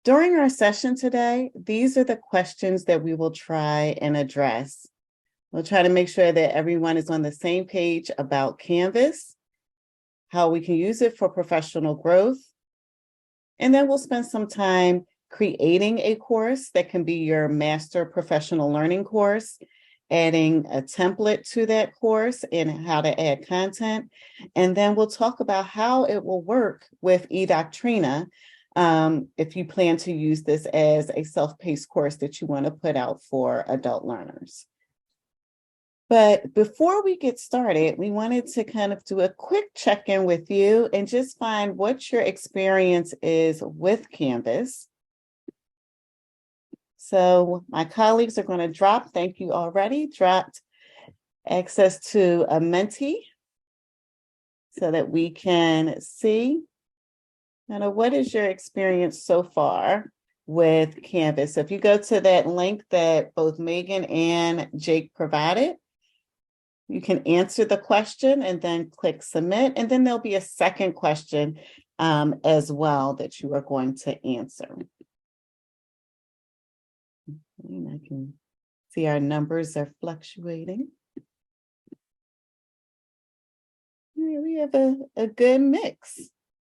During our session today, these are the questions that we will try and address. We'll try to make sure that everyone is on the same page about Canvas, how we can use it for professional growth, and then we'll spend some time creating a course that can be your master professional learning course, adding a template to that course and how to add content. And then we'll talk about how it will work with eDoctrina if you plan to use this as a self-paced course that you want to put out for adult learners. But before we get started, we wanted to kind of do a quick check-in with you and just find what your experience is with Canvas. So my colleagues are going to drop, thank you already, dropped access to a Menti so that we can see kind of what is your experience so far with Canvas. So if you go to that link that both Megan and Jake provided, you can answer the question and then click submit, and then there'll be a second question as well that you are going to answer. And I can see our numbers are fluctuating. Here we have a good mix.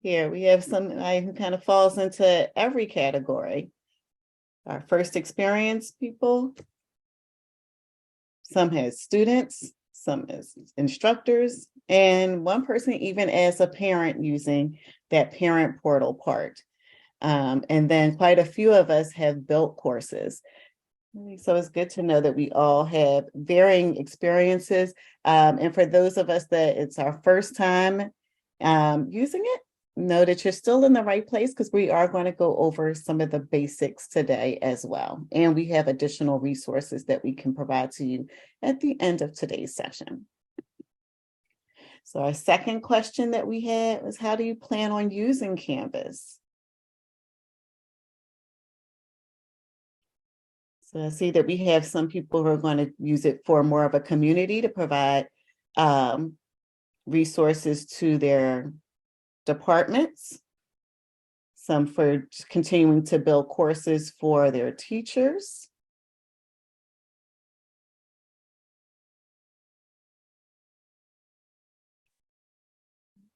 Here we have somebody who kind of falls into every category. Our first experience people, some has students, some as instructors, and one person even as a parent using that parent portal part. And then quite a few of us have built courses. So it's good to know that we all have varying experiences. And for those of us that it's our first time using it, know that you're still in the right place because we are going to go over some of the basics today as well. And we have additional resources that we can provide to you at the end of today's session. So our second question that we had was, how do you plan on using Canvas? So I see that we have some people who are going to use it for more of a community to provide resources to their departments, some for continuing to build courses for their teachers.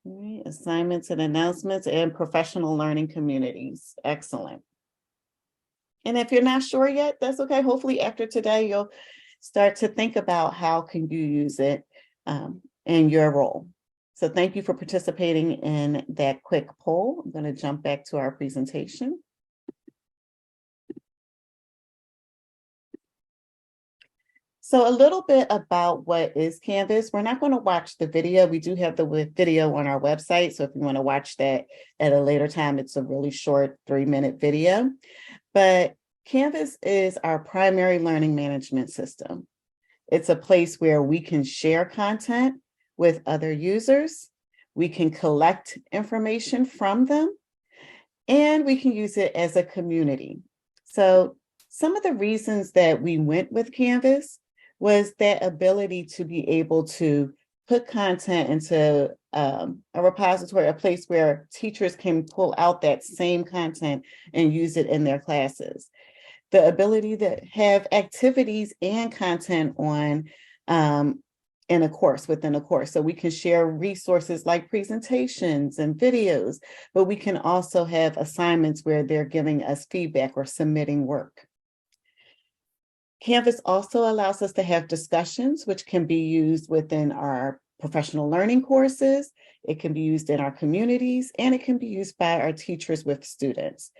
Right, assignments and announcements and professional learning communities. Excellent. And if you're not sure yet, that's okay. Hopefully after today, you'll start to think about how can you use it in your role. So thank you for participating in that quick poll. I'm going to jump back to our presentation. So a little bit about what is Canvas. We're not going to watch the video. We do have the video on our website. So if you want to watch that at a later time, it's a really short 3-minute video. But Canvas is our primary learning management system. It's a place where we can share content with other users, we can collect information from them, and we can use it as a community. So some of the reasons that we went with Canvas was that ability to be able to put content into a repository, a place where teachers can pull out that same content and use it in their classes. The ability to have activities and content on in a course, within a course. So we can share resources like presentations and videos, but we can also have assignments where they're giving us feedback or submitting work. Canvas also allows us to have discussions, which can be used within our professional learning courses. It can be used in our communities, and it can be used by our teachers with students.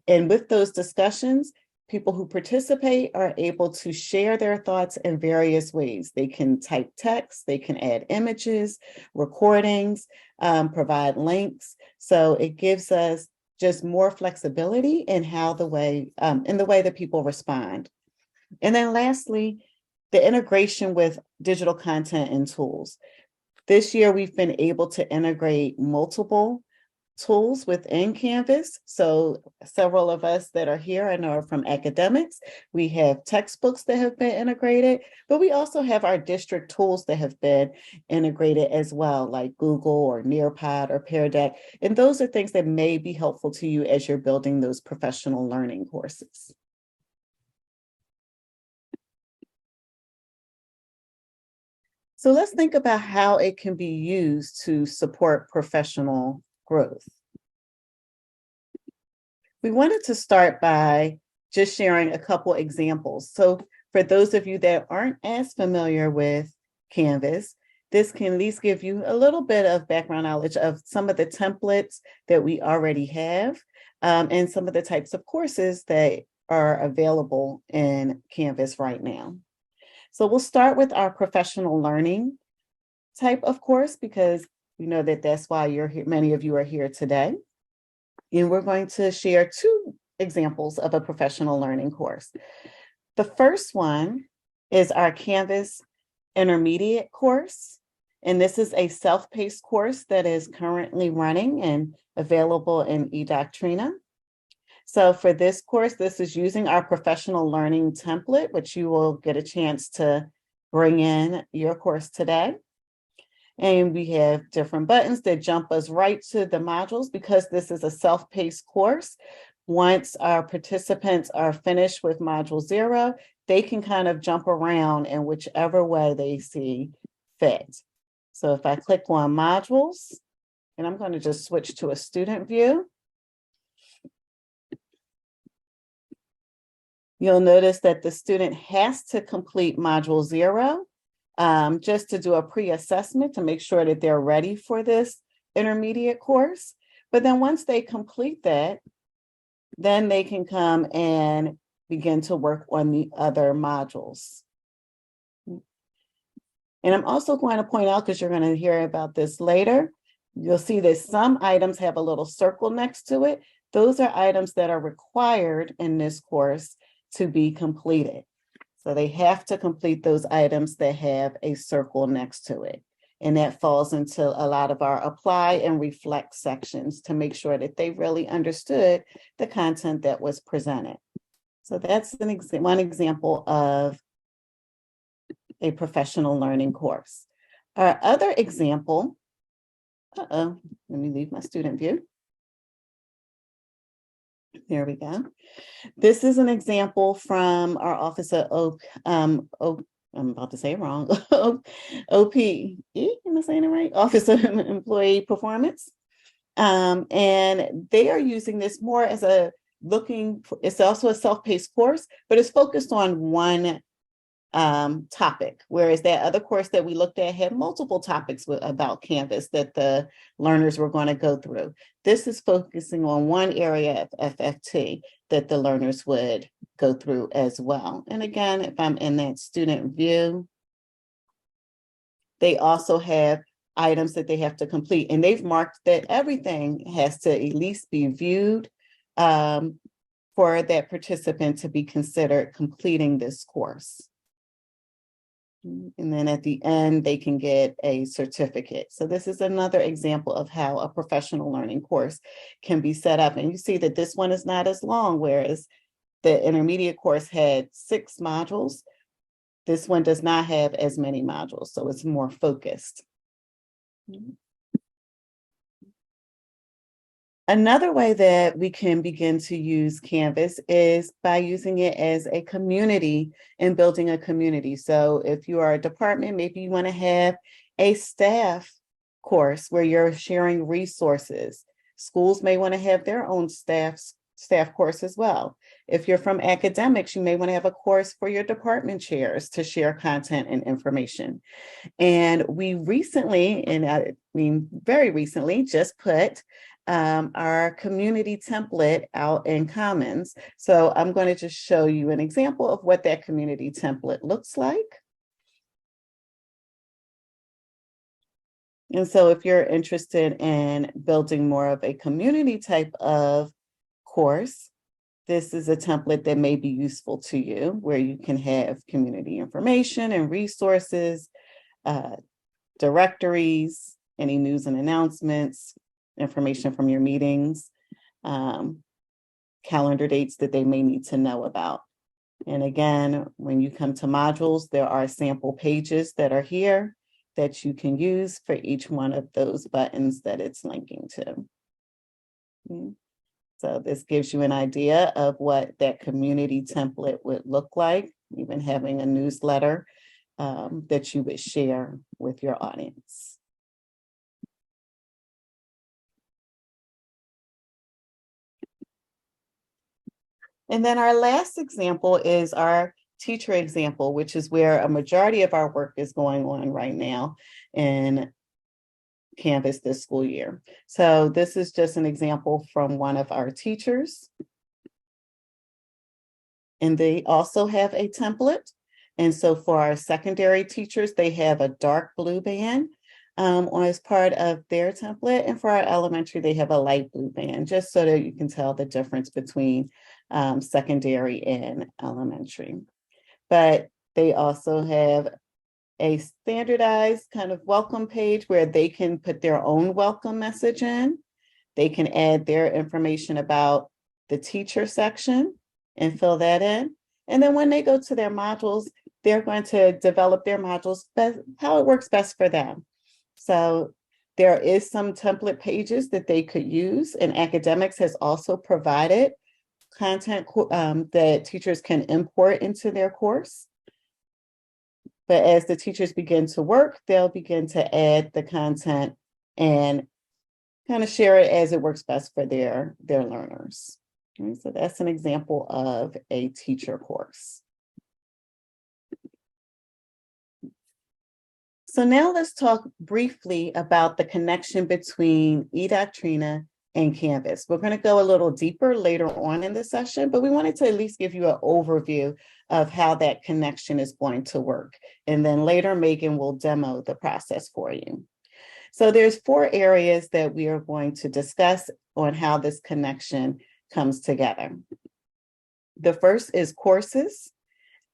And with those discussions, people who participate are able to share their thoughts in various ways. They can type text, they can add images, recordings, provide links. So it gives us just more flexibility in the way that people respond. And then lastly, the integration with digital content and tools. This year, we've been able to integrate multiple tools within Canvas. So several of us that are here I know are from academics. We have textbooks that have been integrated, but we also have our district tools that have been integrated as well, like Google or Nearpod or Pear Deck. And those are things that may be helpful to you as you're building those professional learning courses. So let's think about how it can be used to support professional growth. We wanted to start by just sharing a couple examples. So for those of you that aren't as familiar with Canvas, this can at least give you a little bit of background knowledge of some of the templates that we already have, and some of the types of courses that are available in Canvas right now. So we'll start with our professional learning type of course, because we know that that's why you're here. Many of you are here today. And we're going to share two examples of a professional learning course. The first one is our Canvas Intermediate course. And this is a self-paced course that is currently running and available in eDoctrina. So for this course, this is using our professional learning template, which you will get a chance to bring in your course today. And we have different buttons that jump us right to the modules because this is a self-paced course. Once our participants are finished with module 0, they can kind of jump around in whichever way they see fit. So if I click on modules, and I'm going to just switch to a student view, you'll notice that the student has to complete module 0. Just to do a pre-assessment to make sure that they're ready for this intermediate course. But then once they complete that, then they can come and begin to work on the other modules. And I'm also going to point out, because you're going to hear about this later, you'll see that some items have a little circle next to it. Those are items that are required in this course to be completed. So they have to complete those items that have a circle next to it. And that falls into a lot of our apply and reflect sections to make sure that they really understood the content that was presented. So that's one example of a professional learning course. Our other example, let me leave my student view. There we go. This is an example from our Office of I'm about to say it wrong. OPE, am I saying it right? Office of Employee Performance. And they are using this more as it's also a self-paced course, but it's focused on one topic, whereas that other course that we looked at had multiple topics about Canvas that the learners were going to go through. This is focusing on one area of FFT that the learners would go through as well. And again, if I'm in that student view, they also have items that they have to complete, and they've marked that everything has to at least be viewed for that participant to be considered completing this course. And then at the end, they can get a certificate. So this is another example of how a professional learning course can be set up. And you see that this one is not as long, whereas the intermediate course had 6 modules. This one does not have as many modules, so it's more focused. Another way that we can begin to use Canvas is by using it as a community and building a community. So if you are a department, maybe you want to have a staff course where you're sharing resources. Schools may want to have their own staff course as well. If you're from academics, you may want to have a course for your department chairs to share content and information. And we recently, and I mean very recently, just put our community template out in Commons. So I'm going to just show you an example of what that community template looks like. And so if you're interested in building more of a community type of course, this is a template that may be useful to you, where you can have community information and resources, directories, any news and announcements, information from your meetings, calendar dates that they may need to know about. And again, when you come to modules, there are sample pages that are here that you can use for each one of those buttons that it's linking to. So this gives you an idea of what that community template would look like, even having a newsletter that you would share with your audience. And then our last example is our teacher example, which is where a majority of our work is going on right now in Canvas this school year. So this is just an example from one of our teachers. And they also have a template. And so for our secondary teachers, they have a dark blue band as part of their template. And for our elementary, they have a light blue band, just so that you can tell the difference between secondary and elementary. But they also have a standardized kind of welcome page where they can put their own welcome message in. They can add their information about the teacher section and fill that in. And then when they go to their modules, they're going to develop their modules how it works best for them. So there is some template pages that they could use, and academics has also provided content that teachers can import into their course. But as the teachers begin to work, they'll begin to add the content and kind of share it as it works best for their learners. Okay, so that's an example of a teacher course. So now let's talk briefly about the connection between eDoctrina and Canvas. We're going to go a little deeper later on in the session, but we wanted to at least give you an overview of how that connection is going to work. And then later, Megan will demo the process for you. So there's 4 areas that we are going to discuss on how this connection comes together. The first is courses.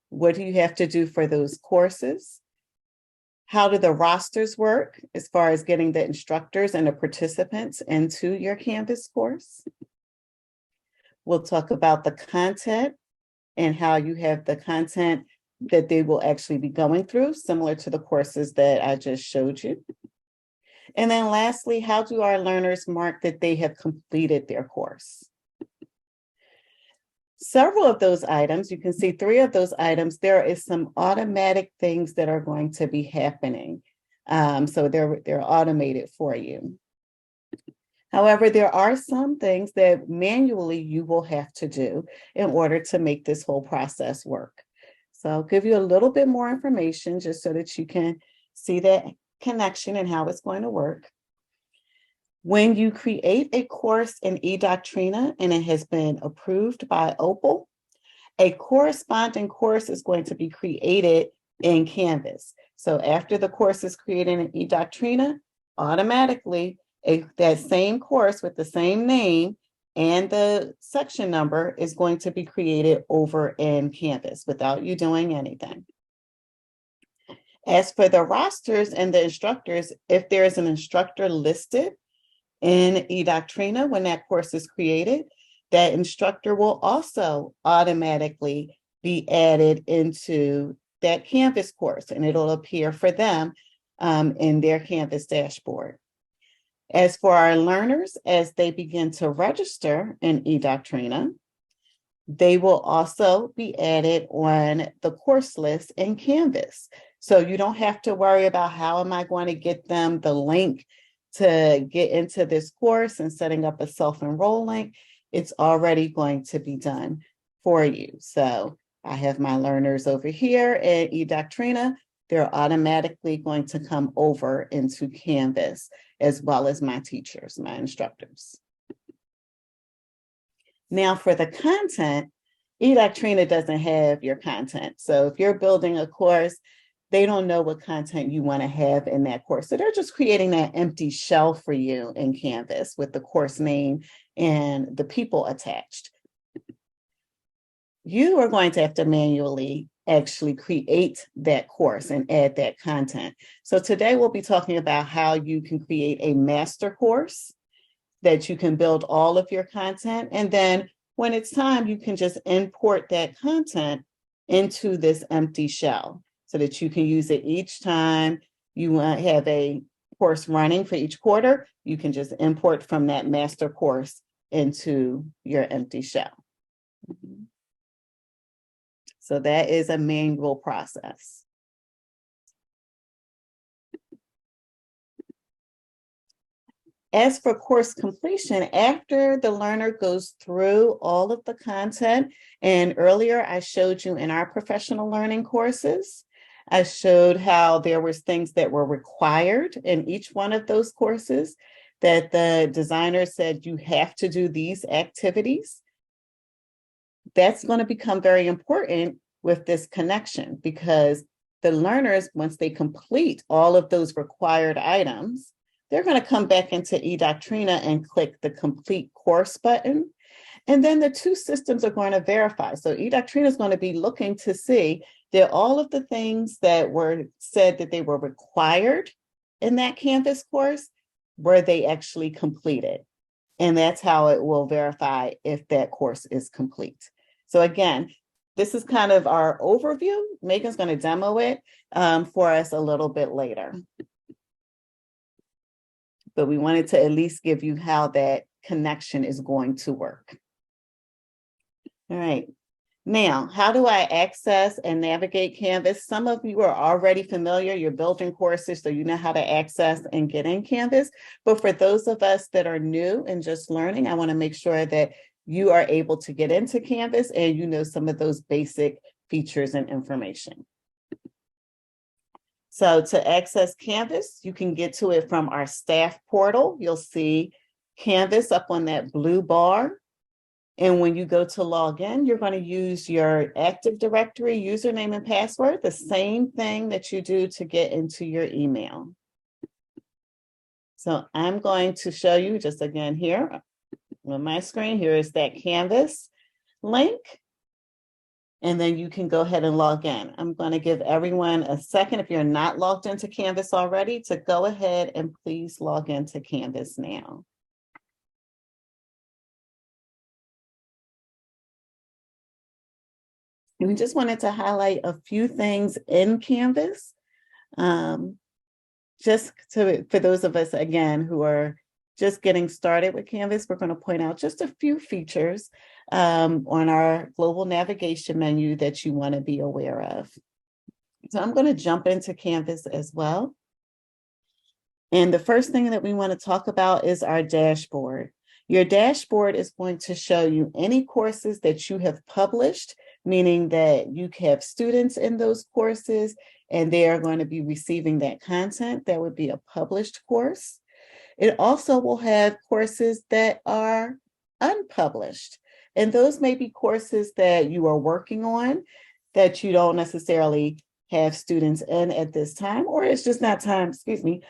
What do you have to do for those courses? How do the rosters work as far as getting the instructors and the participants into your Canvas course? We'll talk about the content and how you have the content that they will actually be going through, similar to the courses that I just showed you. And then lastly, how do our learners mark that they have completed their course? Several of those items, you can see 3 of those items, there is some automatic things that are going to be happening. So they're automated for you. However, there are some things that manually you will have to do in order to make this whole process work. So I'll give you a little bit more information just so that you can see that connection and how it's going to work. When you create a course in eDoctrina and it has been approved by Opal, a corresponding course is going to be created in Canvas. So after the course is created in eDoctrina, automatically that same course with the same name and the section number is going to be created over in Canvas without you doing anything. As for the rosters and the instructors, if there is an instructor listed in eDoctrina when that course is created, that instructor will also automatically be added into that Canvas course, and it'll appear for them in their Canvas dashboard. As for our learners, as they begin to register in eDoctrina, they will also be added on the course list in Canvas. So you don't have to worry about how am I going to get them the link to get into this course and setting up a self-enroll link. It's already going to be done for you. So I have my learners over here at eDoctrina. They're automatically going to come over into Canvas, as well as my teachers, my instructors. Now for the content, eDoctrina doesn't have your content. So if you're building a course, they don't know what content you want to have in that course. So they're just creating that empty shell for you in Canvas with the course name and the people attached. You are going to have to manually actually create that course and add that content. So today we'll be talking about how you can create a master course that you can build all of your content. And then when it's time, you can just import that content into this empty shell so that you can use it each time you have a course running for each quarter. You can just import from that master course into your empty shell. So that is a manual process. As for course completion, after the learner goes through all of the content, and earlier I showed you in our professional learning courses, I showed how there was things that were required in each one of those courses that the designer said you have to do these activities. That's going to become very important with this connection, because the learners, once they complete all of those required items, they're going to come back into eDoctrina and click the complete course button. And then the two systems are going to verify. So eDoctrina is going to be looking to see that all of the things that were said that they were required in that Canvas course, were they actually completed? And that's how it will verify if that course is complete. So again, this is kind of our overview. Megan's going to demo it for us a little bit later. But we wanted to at least give you how that connection is going to work. All right. Now, how do I access and navigate Canvas? Some of you are already familiar. You're building courses, so you know how to access and get in Canvas. But for those of us that are new and just learning, I want to make sure that you are able to get into Canvas and you know some of those basic features and information. So to access Canvas, you can get to it from our staff portal. You'll see Canvas up on that blue bar. And when you go to log in, you're going to use your Active Directory username and password, the same thing that you do to get into your email. So I'm going to show you just again here on my screen. Here is that Canvas link. And then you can go ahead and log in. I'm going to give everyone a second, if you're not logged into Canvas already, to go ahead and please log into Canvas now. And we just wanted to highlight a few things in Canvas, just for those of us, again, who are just getting started with Canvas. We're going to point out just a few features on our global navigation menu that you want to be aware of. So I'm going to jump into Canvas as well. And the first thing that we want to talk about is our dashboard. Your dashboard is going to show you any courses that you have published, meaning that you have students in those courses and they are going to be receiving that content. That would be a published course. It also will have courses that are unpublished. And those may be courses that you are working on that you don't necessarily have students in at this time, or it's just not time, excuse me,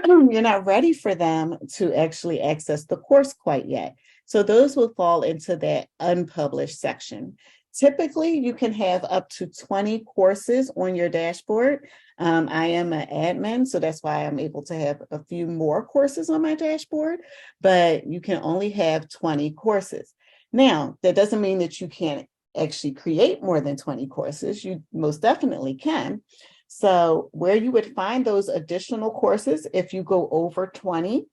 you're not ready for them to actually access the course quite yet. So those will fall into that unpublished section. Typically, you can have up to 20 courses on your dashboard. I am an admin, so that's why I'm able to have a few more courses on my dashboard, but you can only have 20 courses. Now, that doesn't mean that you can't actually create more than 20 courses. You most definitely can. So where you would find those additional courses, if you go over 20,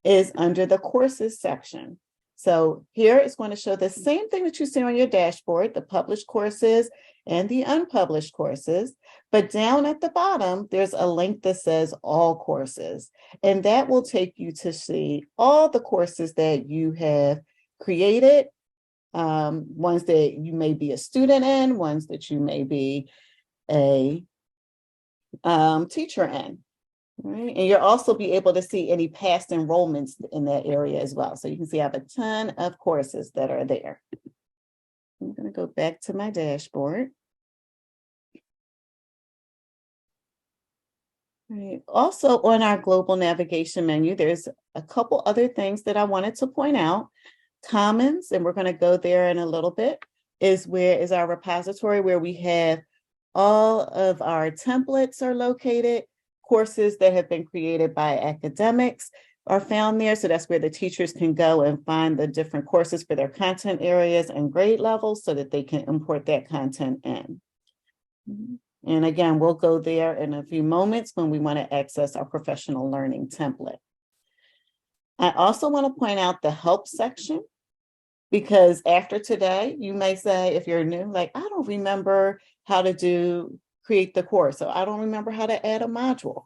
is under the courses section. So here it's going to show the same thing that you see on your dashboard, the published courses and the unpublished courses. But down at the bottom, there's a link that says all courses. And that will take you to see all the courses that you have created, ones that you may be a student in, ones that you may be a teacher in. Right. And you'll also be able to see any past enrollments in that area as well. So you can see I have a ton of courses that are there. I'm going to go back to my dashboard. Right. Also on our global navigation menu, there's a couple other things that I wanted to point out. Commons, and we're going to go there in a little bit, is our repository where we have all of our templates are located. Courses that have been created by academics, are found there. So that's where the teachers can go and find the different courses for their content areas and grade levels so that they can import that content in. And again, we'll go there in a few moments when we want to access our professional learning template. I also want to point out the help section, because after today, you may say, if you're new, like, I don't remember how to create the course, so I don't remember how to add a module.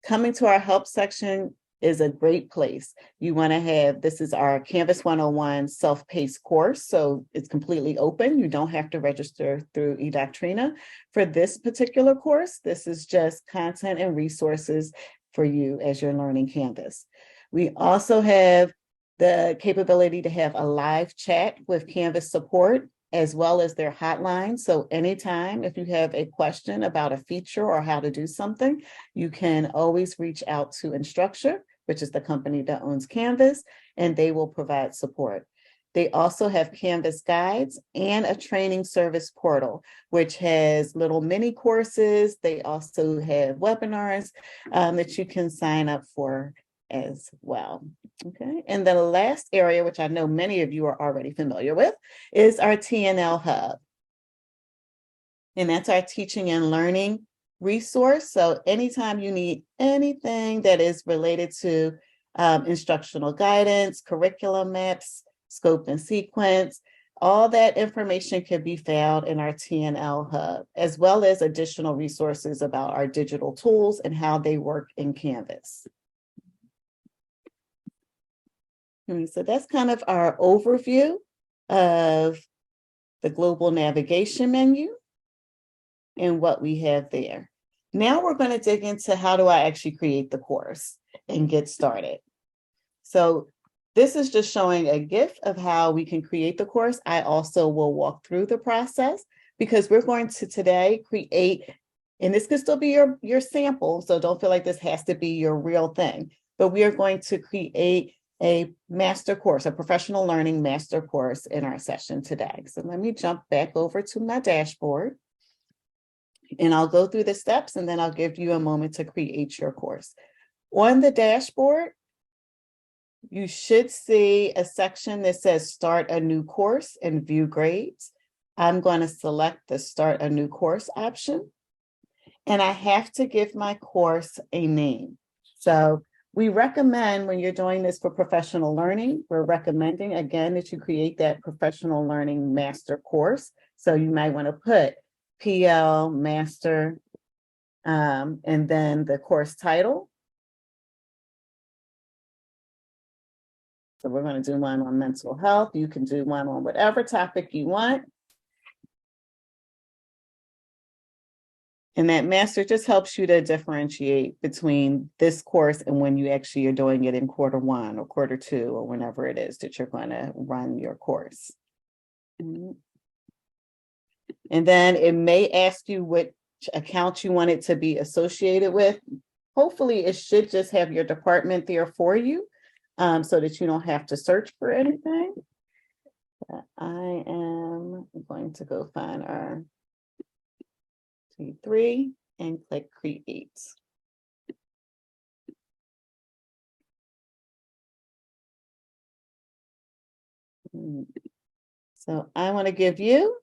Coming to our help section is a great place. You want to have, this is our Canvas 101 self-paced course, so it's completely open. You don't have to register through eDoctrina for this particular course. This is just content and resources for you as you're learning Canvas. We also have the capability to have a live chat with Canvas support, as well as their hotline. So anytime if you have a question about a feature or how to do something, you can always reach out to Instructure, which is the company that owns Canvas, and they will provide support. They also have Canvas guides and a training service portal, which has little mini courses. They also have webinars that you can sign up for as well. Okay, and the last area, which I know many of you are already familiar with, is our TNL Hub. And that's our teaching and learning resource. So anytime you need anything that is related to instructional guidance, curriculum maps, scope and sequence, all that information can be found in our TNL Hub, as well as additional resources about our digital tools and how they work in Canvas. So that's kind of our overview of the global navigation menu and what we have there. Now we're going to dig into how do I actually create the course and get started. So this is just showing a GIF of how we can create the course. I also will walk through the process because we're going to today create, and this could still be your sample, so don't feel like this has to be your real thing, but we are going to create a master course, a professional learning master course in our session today. So let me jump back over to my dashboard and I'll go through the steps and then I'll give you a moment to create your course. On the dashboard, you should see a section that says start a new course and view grades. I'm going to select the start a new course option and I have to give my course a name. So we recommend when you're doing this for professional learning, we're recommending again that you create that professional learning master course. So you might want to put PL master and then the course title. So we're going to do one on mental health. You can do one on whatever topic you want. And that master just helps you to differentiate between this course and when you actually are doing it in quarter 1 or quarter 2 or whenever it is that you're going to run your course. And then it may ask you which account you want it to be associated with. Hopefully it should just have your department there for you so that you don't have to search for anything. But I am going to go find our T3 and click create. So I want to give you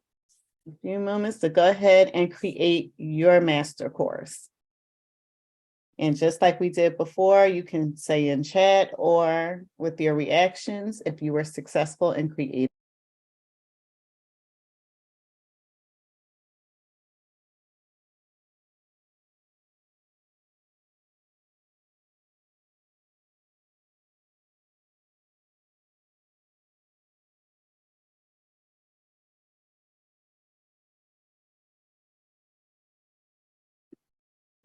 a few moments to go ahead and create your master course. And just like we did before, you can say in chat or with your reactions if you were successful in creating.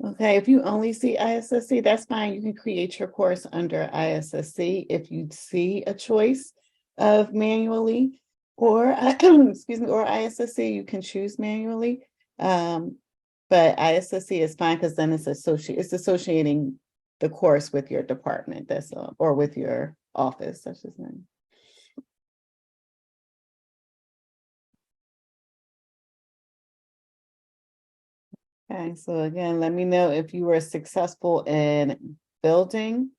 Okay, if you only see ISSC, that's fine. You can create your course under ISSC if you see a choice of manually or excuse me, or ISSC, you can choose manually. But ISSC is fine because then it's associating the course with your department, that's all, or with your office, such as that. Okay, so again, let me know if you were successful in building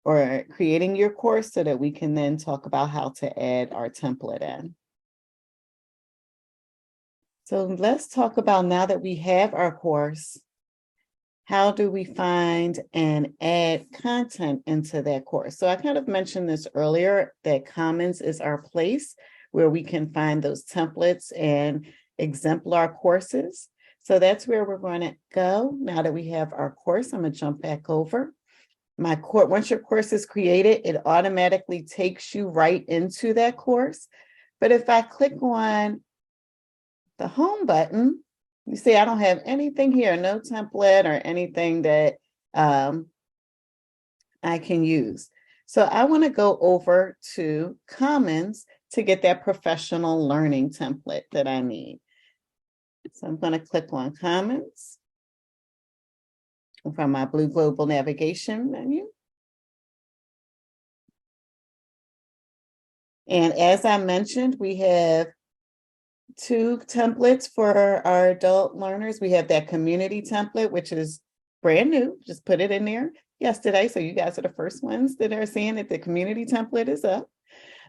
or creating your course so that we can then talk about how to add our template in. So let's talk about, now that we have our course, how do we find and add content into that course? So I kind of mentioned this earlier, that Commons is our place where we can find those templates and exemplar courses. So that's where we're going to go. Now that we have our course, I'm going to jump back over. My course, once your course is created, it automatically takes you right into that course. But if I click on the home button, you see I don't have anything here, no template or anything that I can use. So I want to go over to Commons to get that professional learning template that I need. So I'm going to click on Commons from my blue global navigation menu. And as I mentioned, we have two templates for our adult learners. We have that community template, which is brand new, just put it in there yesterday. So you guys are the first ones that are seeing that the community template is up.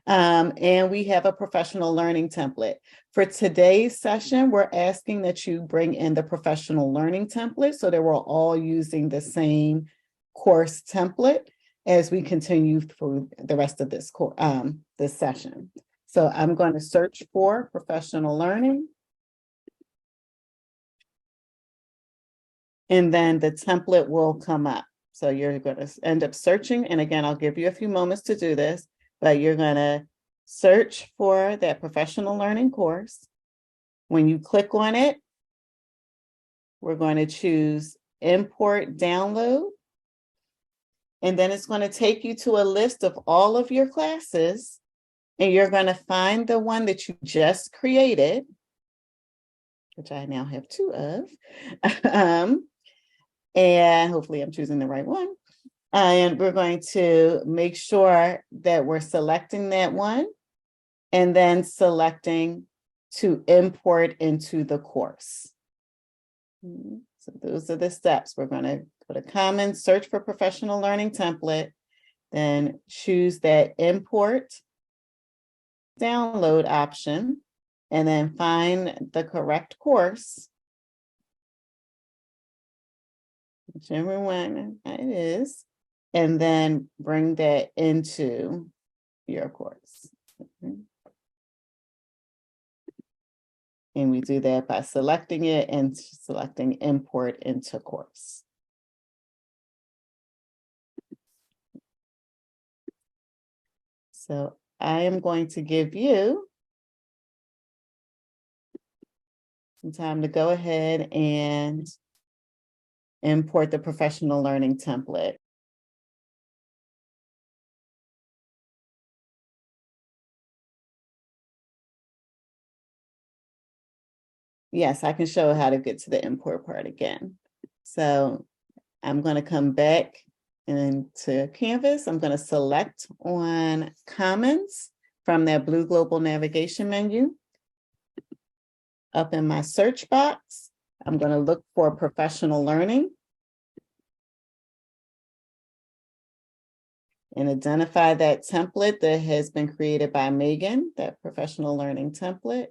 And we have a professional learning template. For today's session, we're asking that you bring in the professional learning template so that we're all using the same course template as we continue through the rest of this this session. So I'm going to search for professional learning. And then the template will come up. So you're going to end up searching. And again, I'll give you a few moments to do this, but you're going to search for that professional learning course. When you click on it, we're going to choose import download. And then it's going to take you to a list of all of your classes. And you're going to find the one that you just created, which I now have two of. And hopefully I'm choosing the right one. And we're going to make sure that we're selecting that one and then selecting to import into the course. So those are the steps. We're going to go to Commons, search for professional learning template, then choose that import download option, and then find the correct course, whichever one it is, and then bring that into your course. And we do that by selecting it and selecting import into course. So I am going to give you some time to go ahead and import the professional learning template. Yes, I can show how to get to the import part again. So I'm going to come back into Canvas. I'm going to select on Commons from that blue global navigation menu. Up in my search box, I'm going to look for professional learning and identify that template that has been created by Megan, that professional learning template,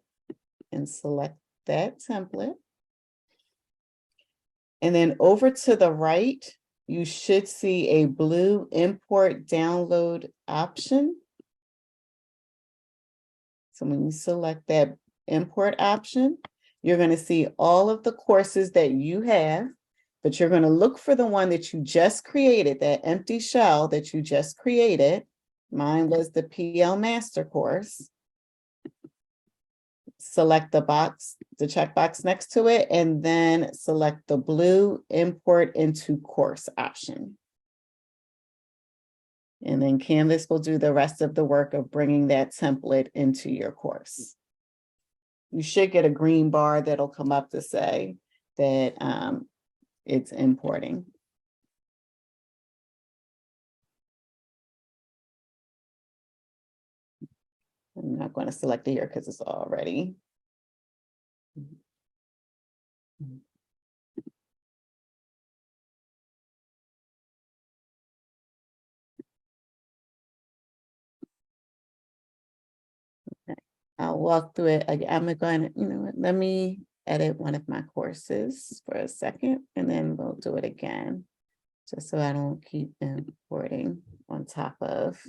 and select that template. And then over to the right, you should see a blue import download option. So when you select that import option, you're going to see all of the courses that you have, but you're going to look for the one that you just created, that empty shell that you just created. Mine was the PL Master course. Select the box, the checkbox next to it, and then select the blue import into course option. And then Canvas will do the rest of the work of bringing that template into your course. You should get a green bar that'll come up to say that it's importing. I'm not going to select it here because it's already. I'll walk through it. I'm going to, let me edit one of my courses for a second, and then we'll do it again, just so I don't keep importing on top of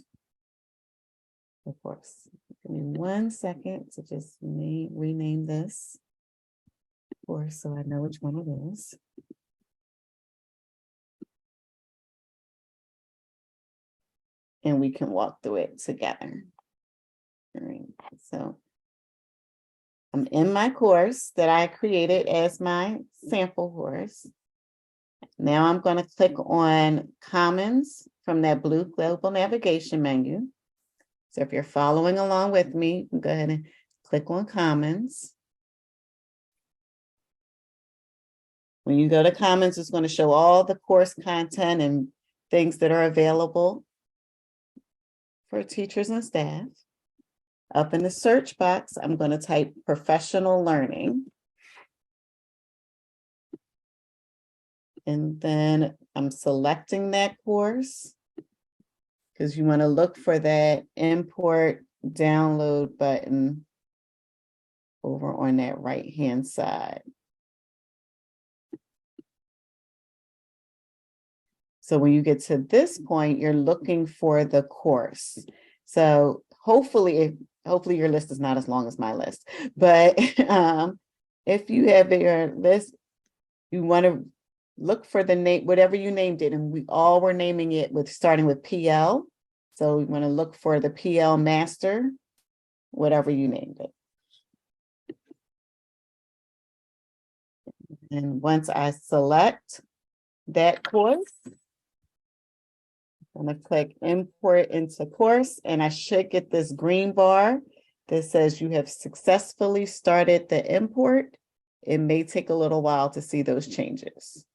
the course. Give me 1 second to just rename this course so I know which one it is. And we can walk through it together. All right, so I'm in my course that I created as my sample course. Now I'm going to click on Commons from that blue global navigation menu. So if you're following along with me, go ahead and click on Commons. When you go to Commons, it's going to show all the course content and things that are available for teachers and staff. Up in the search box, I'm going to type professional learning. And then I'm selecting that course because you want to look for that import download button over on that right-hand side. So when you get to this point, you're looking for the course. So hopefully your list is not as long as my list, but if you have your list, you want to look for the name, whatever you named it, and we all were naming it with starting with PL. So we want to look for the PL master, whatever you named it. And once I select that course, I'm going to click import into course, and I should get this green bar that says you have successfully started the import. It may take a little while to see those changes.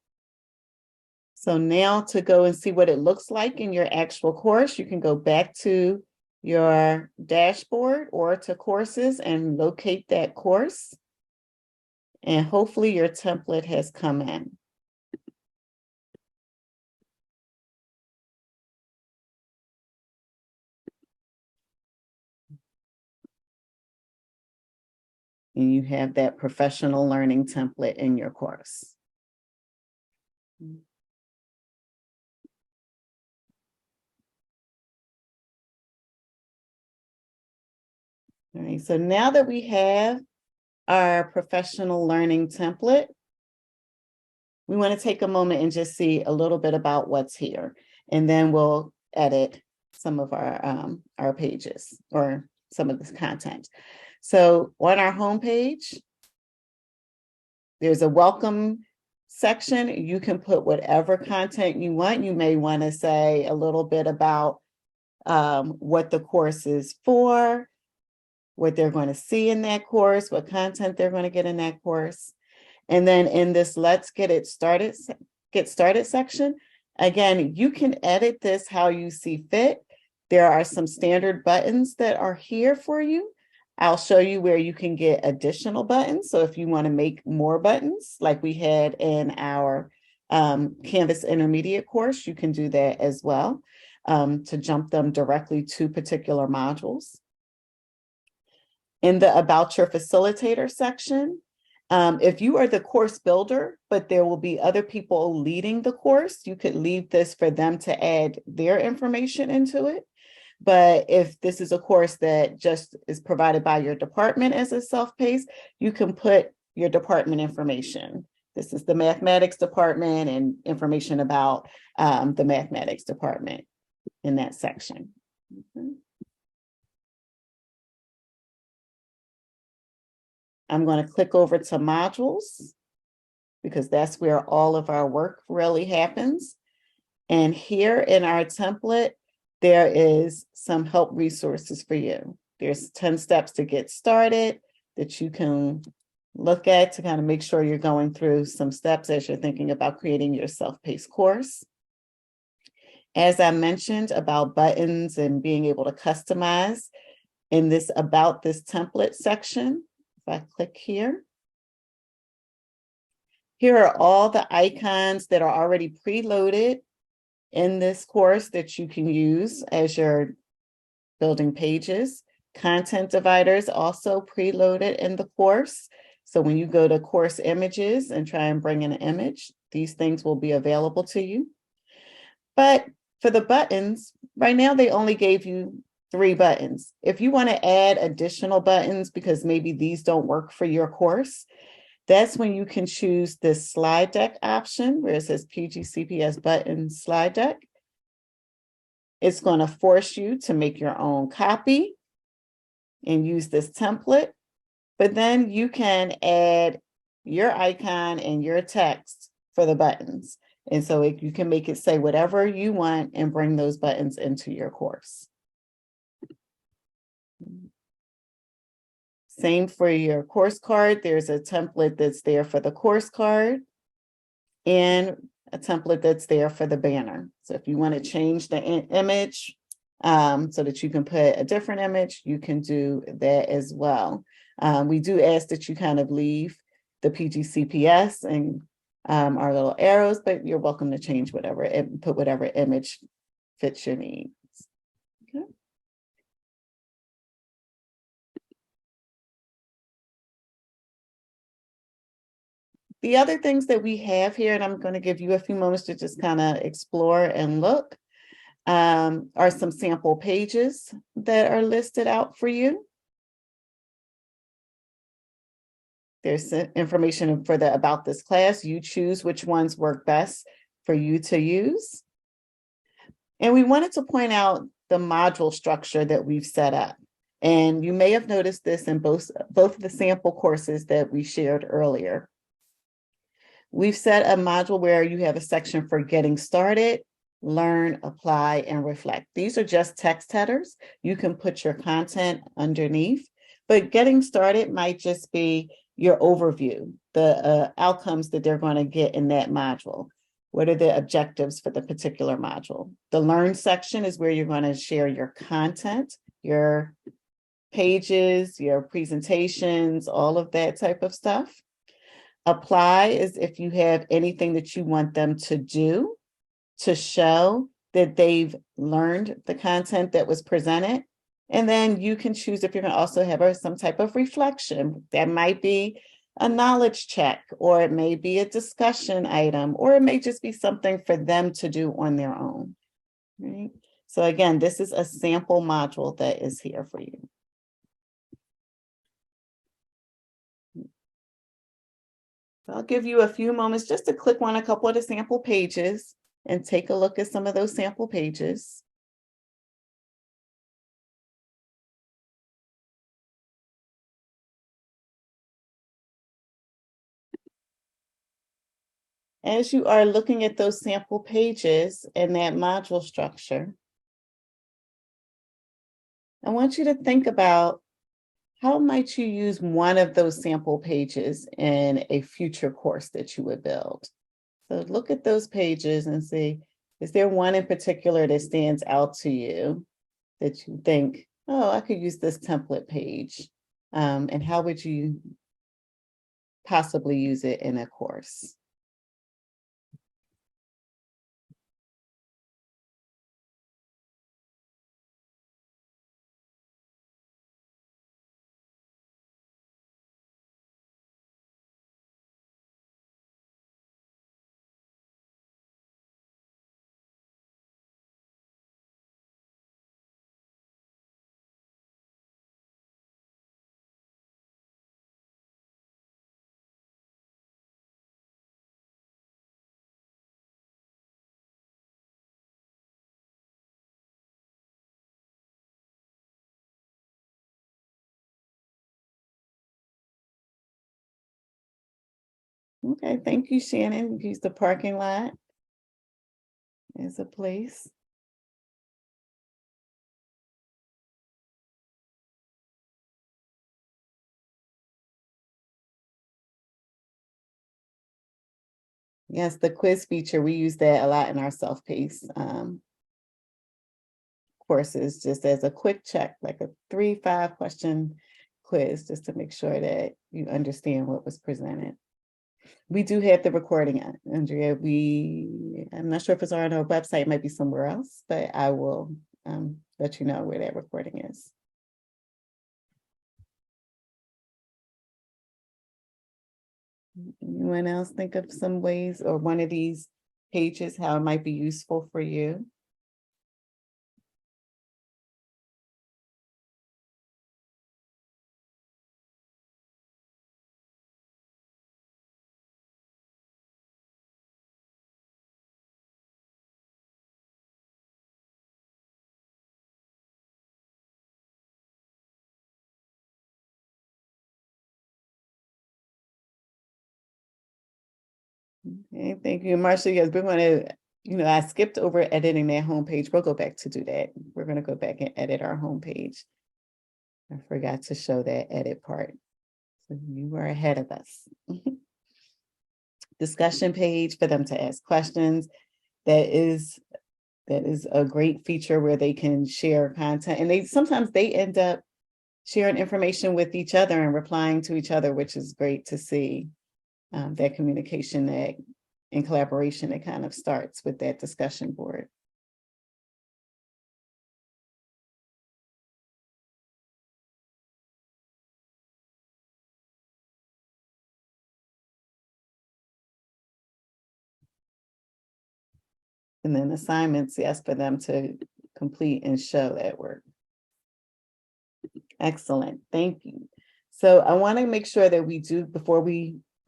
So now to go and see what it looks like in your actual course, you can go back to your dashboard or to courses and locate that course. And hopefully your template has come in. And you have that professional learning template in your course. All right, so now that we have our professional learning template, we want to take a moment and just see a little bit about what's here, and then we'll edit some of our pages or some of this content. So on our homepage, there's a welcome section. You can put whatever content you want. You may want to say a little bit about what the course is for, what they're going to see in that course, what content they're going to get in that course. And then in this Let's Get Started section, again, you can edit this how you see fit. There are some standard buttons that are here for you. I'll show you where you can get additional buttons. So if you want to make more buttons like we had in our Canvas Intermediate course, you can do that as well to jump them directly to particular modules. In the About Your Facilitator section, if you are the course builder, but there will be other people leading the course, you could leave this for them to add their information into it. But if this is a course that just is provided by your department as a self-paced, you can put your department information. This is the mathematics department and information about the mathematics department in that section. Mm-hmm. I'm going to click over to modules because that's where all of our work really happens. And here in our template, there is some help resources for you. There's 10 steps to get started that you can look at to kind of make sure you're going through some steps as you're thinking about creating your self-paced course. As I mentioned about buttons and being able to customize, in this About This Template section, if I click here, here are all the icons that are already preloaded in this course that you can use as you're building pages. Content dividers also preloaded in the course. So when you go to course images and try and bring in an image, these things will be available to you. But for the buttons, right now they only gave you 3 buttons. If you want to add additional buttons because maybe these don't work for your course, that's when you can choose this slide deck option where it says PGCPS button slide deck. It's going to force you to make your own copy and use this template, but then you can add your icon and your text for the buttons. And so you can make it say whatever you want and bring those buttons into your course. Same for your course card. There's a template that's there for the course card and a template that's there for the banner. So if you want to change the image so that you can put a different image, you can do that as well. We do ask that you kind of leave the PGCPS and our little arrows, but you're welcome to change whatever and put whatever image fits your needs. Okay. The other things that we have here, and I'm going to give you a few moments to just kind of explore and look, are some sample pages that are listed out for you. There's information for about this class. You choose which ones work best for you to use. And we wanted to point out the module structure that we've set up. And you may have noticed this in both of the sample courses that we shared earlier. We've set a module where you have a section for getting started, learn, apply, and reflect. These are just text headers. You can put your content underneath, but getting started might just be your overview, the outcomes that they're going to get in that module. What are the objectives for the particular module? The learn section is where you're going to share your content, your pages, your presentations, all of that type of stuff. Apply is if you have anything that you want them to do to show that they've learned the content that was presented. And then you can choose if you're going to also have some type of reflection. That might be a knowledge check, or it may be a discussion item, or it may just be something for them to do on their own. Right? So again, this is a sample module that is here for you. I'll give you a few moments just to click on a couple of the sample pages and take a look at some of those sample pages. As you are looking at those sample pages and that module structure, I want you to think about how might you use one of those sample pages in a future course that you would build. So look at those pages and see, is there one in particular that stands out to you that you think, oh, I could use this template page? And how would you possibly use it in a course? Okay, thank you, Shannon. Use the parking lot as a place. Yes, the quiz feature, we use that a lot in our self-paced courses, just as a quick check, like a 3-5 question quiz, just to make sure that you understand what was presented. We do have the recording, Andrea. I'm not sure if it's on our website, it might be somewhere else, but I will let you know where that recording is. Anyone else think of some ways or one of these pages, how it might be useful for you? Okay, thank you, Marcia. Yes, we're going to, I skipped over editing that homepage. We'll go back to do that. We're going to go back and edit our homepage. I forgot to show that edit part. So you were ahead of us. Discussion page for them to ask questions. That is a great feature where they can share content, and sometimes they end up sharing information with each other and replying to each other, which is great to see. That communication that in collaboration that kind of starts with that discussion board. And then assignments, yes, for them to complete and show that work. Excellent, thank you. So I want to make sure that we do, before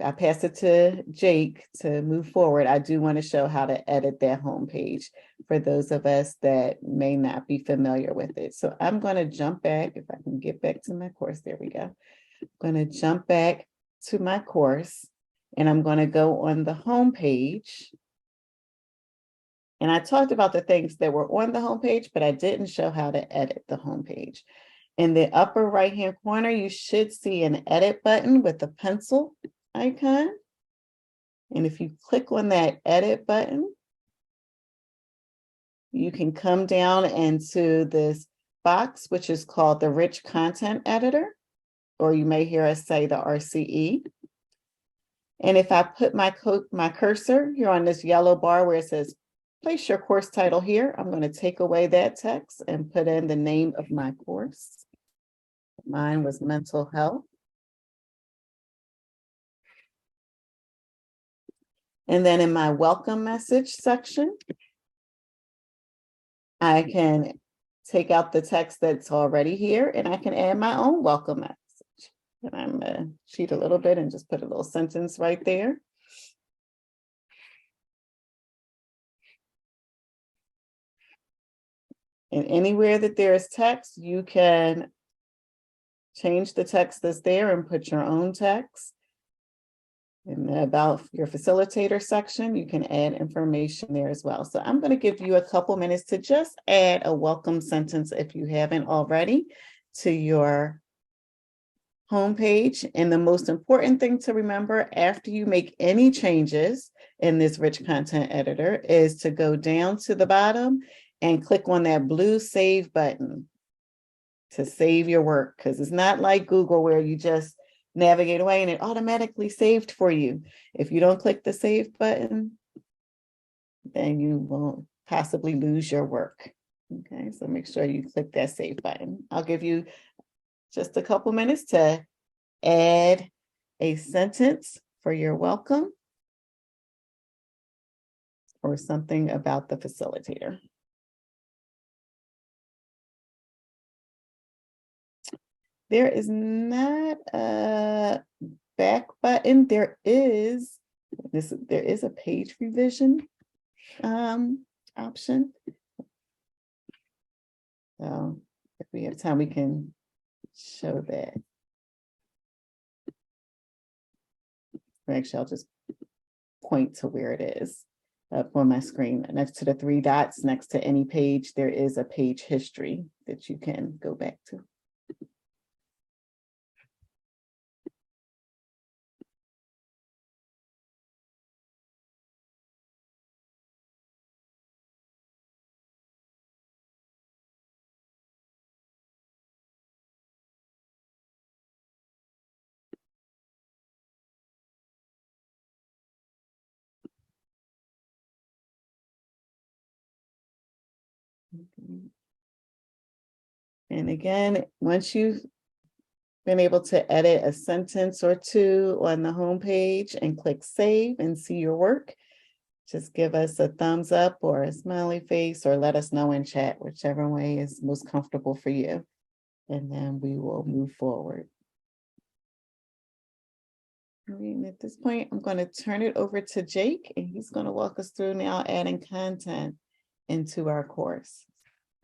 I pass it to Jake to move forward, I do want to show how to edit that homepage for those of us that may not be familiar with it. So I'm going to jump back, if I can get back to my course, there we go. I'm going to jump back to my course and I'm going to go on the homepage. And I talked about the things that were on the homepage, but I didn't show how to edit the homepage. In the upper right-hand corner, you should see an edit button with a pencil icon. And if you click on that edit button, you can come down into this box, which is called the Rich Content Editor, or you may hear us say the RCE. And if I put my cursor here on this yellow bar where it says, place your course title here, I'm going to take away that text and put in the name of my course. Mine was mental health. And then in my welcome message section, I can take out the text that's already here and I can add my own welcome message. And I'm going to cheat a little bit and just put a little sentence right there. And anywhere that there's text, you can change the text that's there and put your own text. In about your facilitator section, you can add information there as well. So I'm going to give you a couple minutes to just add a welcome sentence if you haven't already to your homepage. And the most important thing to remember after you make any changes in this rich content editor is to go down to the bottom and click on that blue save button to save your work, because it's not like Google where you just navigate away and it automatically saved for you. If you don't click the save button, then you will possibly lose your work. Okay, so make sure you click that save button. I'll give you just a couple minutes to add a sentence for your welcome or something about the facilitator. There is not a back button. There is a page revision option. So if we have time, we can show that. Actually, I'll just point to where it is up on my screen. Next to the three dots, next to any page, there is a page history that you can go back to. And again, once you been able to edit a sentence or two on the homepage and click save and see your work, just give us a thumbs up or a smiley face or let us know in chat, whichever way is most comfortable for you. And then we will move forward. All right, and at this point, I'm going to turn it over to Jake, and he's going to walk us through now adding content into our course.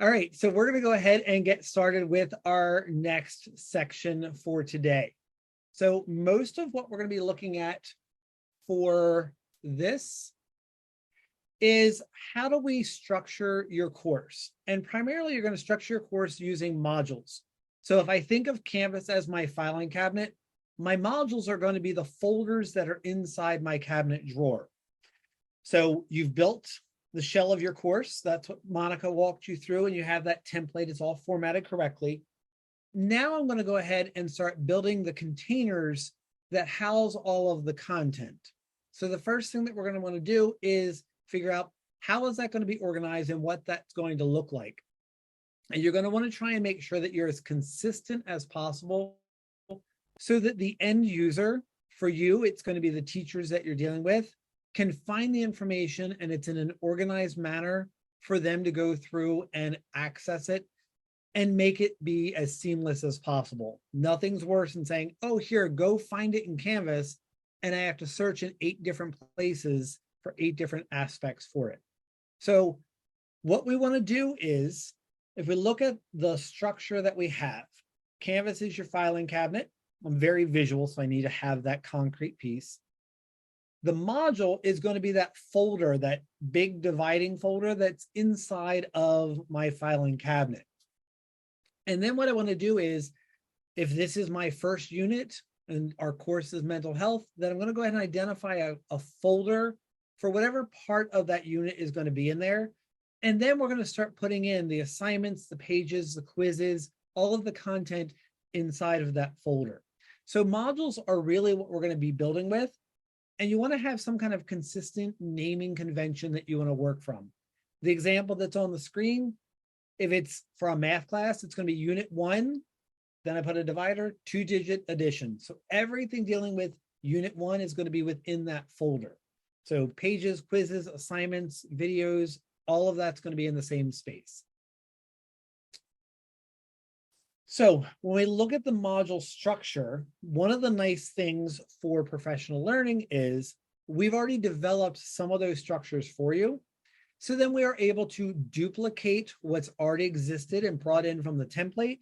All right, so we're going to go ahead and get started with our next section for today. So most of what we're going to be looking at for this is how do we structure your course? And primarily, you're going to structure your course using modules. So if I think of Canvas as my filing cabinet, my modules are going to be the folders that are inside my cabinet drawer. So you've built the shell of your course. That's what Monica walked you through, and you have that template. It's all formatted correctly. Now I'm going to go ahead and start building the containers that house all of the content. So the first thing that we're going to want to do is figure out how is that going to be organized and what that's going to look like. And you're going to want to try and make sure that you're as consistent as possible so that the end user, for you, it's going to be the teachers that you're dealing with, can find the information and it's in an organized manner for them to go through and access it and make it be as seamless as possible. Nothing's worse than saying, oh, here, go find it in Canvas, and I have to search in 8 different places for 8 different aspects for it. So what we want to do is, if we look at the structure that we have, Canvas is your filing cabinet. I'm very visual, so I need to have that concrete piece. The module is going to be that folder, that big dividing folder that's inside of my filing cabinet. And then what I want to do is, if this is my first unit and our course is mental health, then I'm going to go ahead and identify a folder for whatever part of that unit is going to be in there. And then we're going to start putting in the assignments, the pages, the quizzes, all of the content inside of that folder. So modules are really what we're going to be building with. And you want to have some kind of consistent naming convention that you want to work from. The example that's on the screen, if it's for a math class, it's going to be unit 1. Then I put a divider, 2-digit addition. So everything dealing with unit 1 is going to be within that folder. So pages, quizzes, assignments, videos, all of that's going to be in the same space. So when we look at the module structure, one of the nice things for professional learning is we've already developed some of those structures for you. So then we are able to duplicate what's already existed and brought in from the template.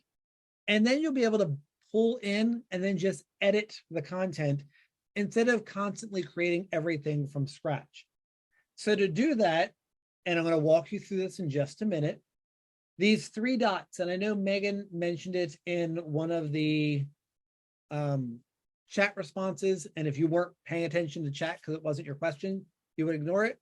And then you'll be able to pull in and then just edit the content instead of constantly creating everything from scratch. So to do that, and I'm going to walk you through this in just a minute, these 3 dots, and I know Megan mentioned it in one of the chat responses, and if you weren't paying attention to chat because it wasn't your question, you would ignore it.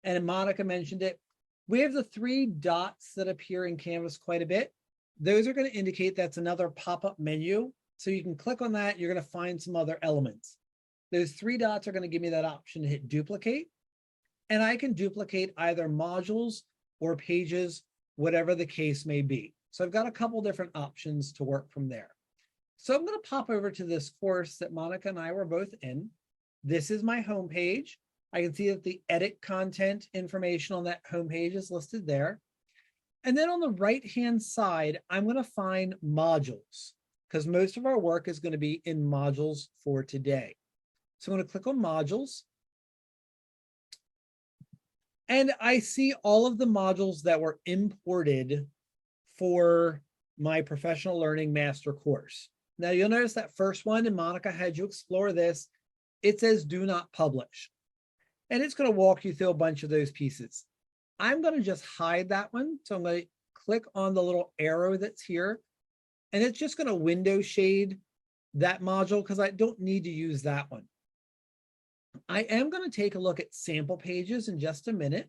And Monica mentioned it. We have the 3 dots that appear in Canvas quite a bit. Those are going to indicate that's another pop-up menu. So you can click on that, you're going to find some other elements. Those 3 dots are going to give me that option to hit duplicate. And I can duplicate either modules or pages, whatever the case may be. So I've got a couple different options to work from there. So I'm going to pop over to this course that Monica and I were both in. This is my homepage. I can see that the edit content information on that homepage is listed there. And then on the right-hand side, I'm going to find modules because most of our work is going to be in modules for today. So I'm going to click on modules. And I see all of the modules that were imported for my professional learning master course. Now you'll notice that first one, and Monica had you explore this, it says do not publish. And it's going to walk you through a bunch of those pieces. I'm going to just hide that one. So I'm going to click on the little arrow that's here. And it's just going to window shade that module because I don't need to use that one. I am going to take a look at sample pages in just a minute.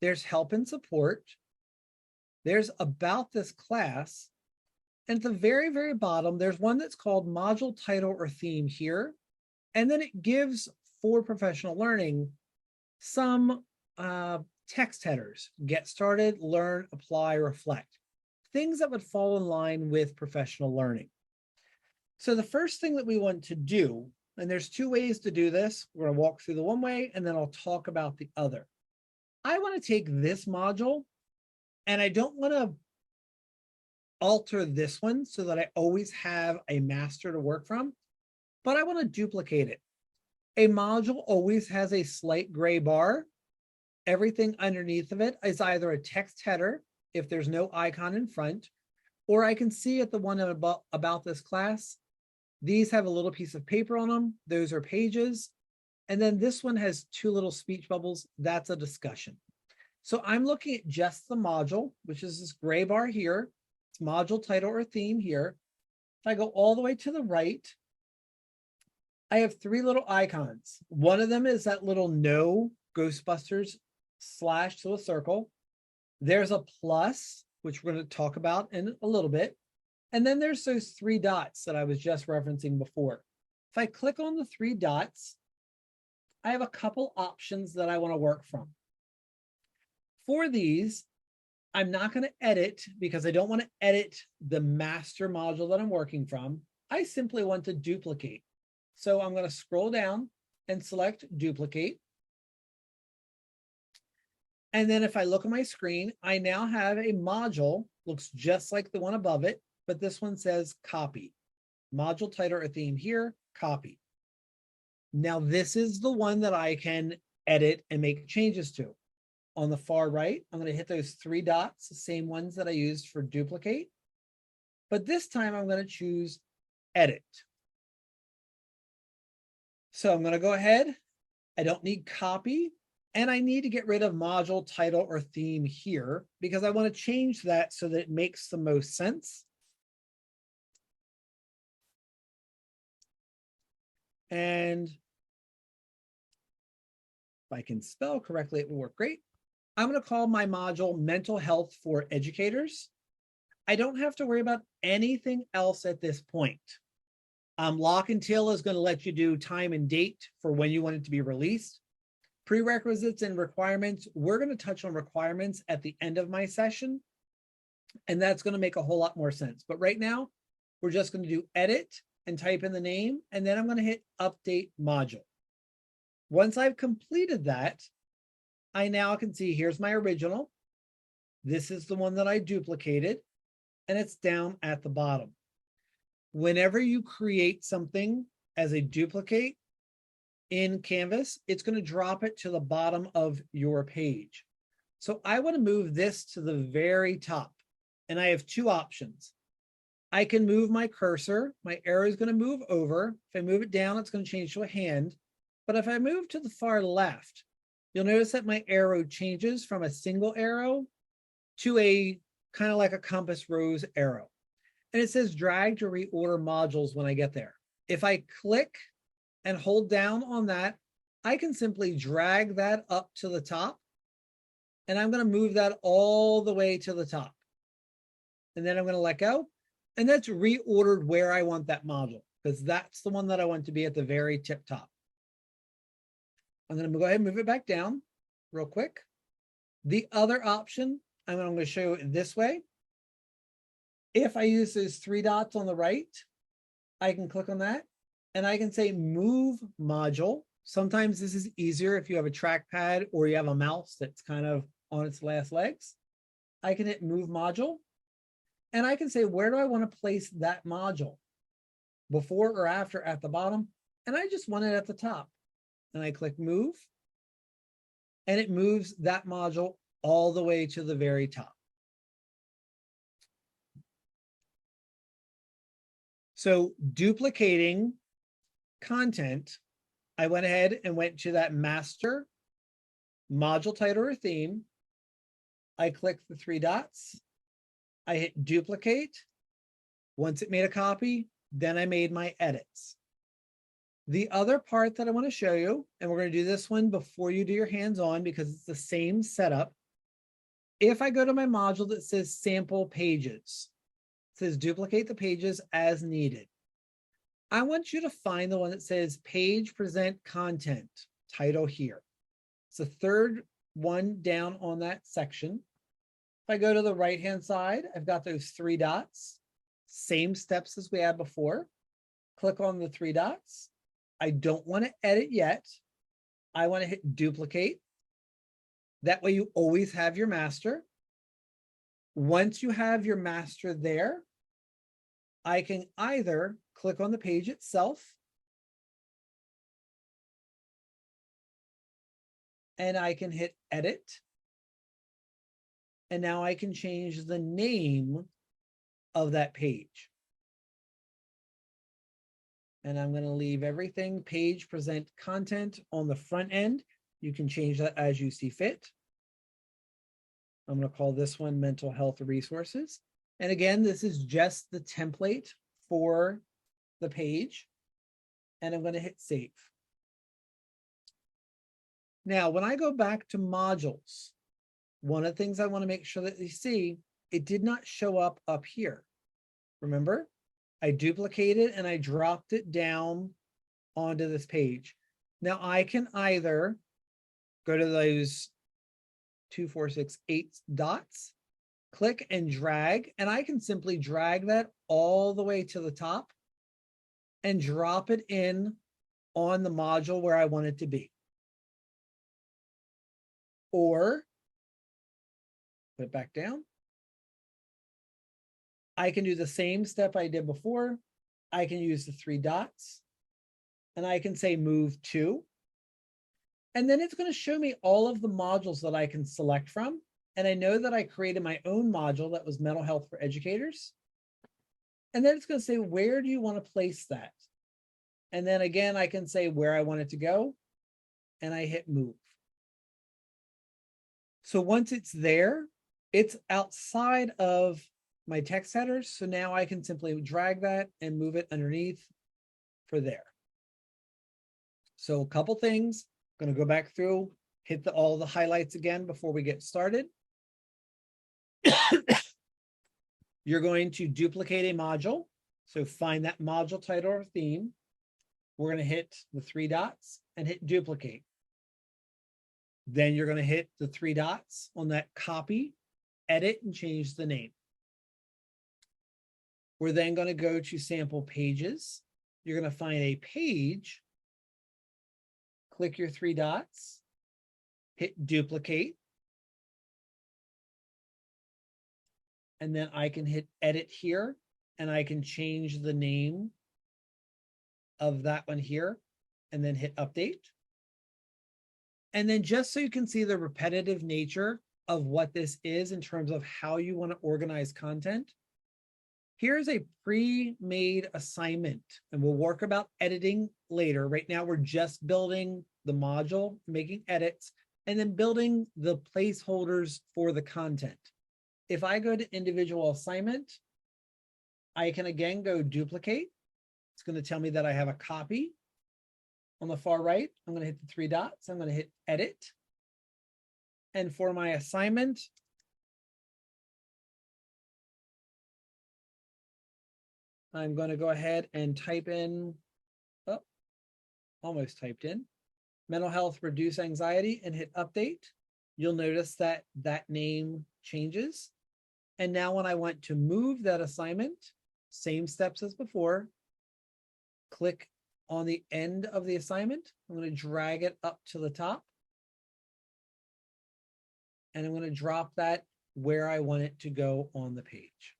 There's help and support. There's about this class. And at the very, very bottom, there's one that's called module title or theme here. And then it gives for professional learning some text headers: get started, learn, apply, reflect. Things that would fall in line with professional learning. So the first thing that we want to do, and there's two ways to do this. We're going to walk through the one way and then I'll talk about the other. I want to take this module and I don't want to alter this one so that I always have a master to work from, but I want to duplicate it. A module always has a slight gray bar. Everything underneath of it is either a text header if there's no icon in front, or I can see at the one about this class, these have a little piece of paper on them. Those are pages. And then this one has two little speech bubbles. That's a discussion. So I'm looking at just the module, which is this gray bar here. It's module title or theme here. If I go all the way to the right, I have three little icons. One of them is that little no Ghostbusters slash to a circle. There's a plus, which we're going to talk about in a little bit. And then there's those three dots that I was just referencing before. If I click on the three dots, I have a couple options that I want to work from. For these, I'm not going to edit because I don't want to edit the master module that I'm working from. I simply want to duplicate. So I'm going to scroll down and select duplicate. And then if I look at my screen, I now have a module, looks just like the one above it, but this one says copy. Module title or theme here, copy. Now this is the one that I can edit and make changes to. On the far right, I'm going to hit those three dots, the same ones that I used for duplicate. But this time I'm going to choose edit. So I'm going to go ahead. I don't need copy. And I need to get rid of module title or theme here because I want to change that so that it makes the most sense. And if I can spell correctly, it will work great. I'm going to call my module Mental Health for Educators. I don't have to worry about anything else at this point. Lock and Tail is going to let you do time and date for when you want it to be released. Prerequisites and requirements, we're going to touch on requirements at the end of my session, and that's going to make a whole lot more sense. But right now, we're just going to do edit and type in the name, and then I'm going to hit update module. Once I've completed that, I now can see here's my original. This is the one that I duplicated, and it's down at the bottom. Whenever you create something as a duplicate in Canvas, it's going to drop it to the bottom of your page. So I want to move this to the very top, and I have two options. I can move my cursor. My arrow is going to move over. If I move it down, it's going to change to a hand. But if I move to the far left, you'll notice that my arrow changes from a single arrow to a kind of like a compass rose arrow. And it says drag to reorder modules when I get there. If I click and hold down on that, I can simply drag that up to the top, and I'm going to move that all the way to the top. And then I'm going to let go, and that's reordered where I want that module, because that's the one that I want to be at the very tip top. I'm going to go ahead and move it back down real quick. The other option, I'm going to show you this way. If I use those three dots on the right, I can click on that and I can say move module. Sometimes this is easier if you have a trackpad or you have a mouse that's kind of on its last legs. I can hit move module and I can say, where do I want to place that module? Before or after at the bottom? And I just want it at the top. And I click move and it moves that module all the way to the very top. So duplicating content, I went ahead and went to that master module title or theme. I clicked the three dots. I hit duplicate. Once it made a copy, then I made my edits. The other part that I want to show you, and we're going to do this one before you do your hands-on because it's the same setup. If I go to my module that says sample pages, it says duplicate the pages as needed. I want you to find the one that says page present content title here. It's the third one down on that section. If I go to the right-hand side, I've got those three dots, same steps as we had before. click on the three dots. I don't want to edit yet. I want to hit duplicate. That way you always have your master. Once you have your master there, I can either click on the page itself and I can hit edit. And now I can change the name of that page. And I'm going to leave everything page present content on the front end. You can change that as you see fit. I'm going to call this one mental health resources. And again, this is just the template for the page. And I'm going to hit save. Now, when I go back to modules, one of the things I want to make sure that you see, it did not show up here. Remember, I duplicated and I dropped it down onto this page. Now I can either go to those 2, 4, 6, 8 dots, click and drag, and I can simply drag that all the way to the top and drop it in on the module where I want it to be. Or put it back down. I can do the same step I did before. I can use the 3 dots and I can say move to. And then it's going to show me all of the modules that I can select from. And I know that I created my own module that was mental health for educators. And then it's going to say, where do you want to place that? And then again, I can say where I want it to go. And I hit move. So once it's there, it's outside of my text headers. So now I can simply drag that and move it underneath for there. So a couple things. I'm going to go back through, hit all the highlights again before we get started. You're going to duplicate a module. So find that module title or theme. We're going to hit the 3 dots and hit duplicate. Then you're going to hit the 3 dots on that copy, edit, and change the name. We're then going to go to sample pages. You're going to find a page, click your 3 dots, hit duplicate, and then I can hit edit here, and I can change the name of that one here, and then hit update. And then just so you can see the repetitive nature of what this is in terms of how you want to organize content, here's a pre-made assignment, and we'll work about editing later. Right now, we're just building the module, making edits, and then building the placeholders for the content. If I go to individual assignment, I can again go duplicate. It's going to tell me that I have a copy. On the far right, I'm going to hit the 3 dots. I'm going to hit edit. And for my assignment, I'm going to go ahead and type in, oh, almost typed in, mental health, reduce anxiety, and hit update. You'll notice that that name changes. And now when I want to move that assignment, same steps as before, click on the end of the assignment. I'm going to drag it up to the top. And I'm going to drop that where I want it to go on the page.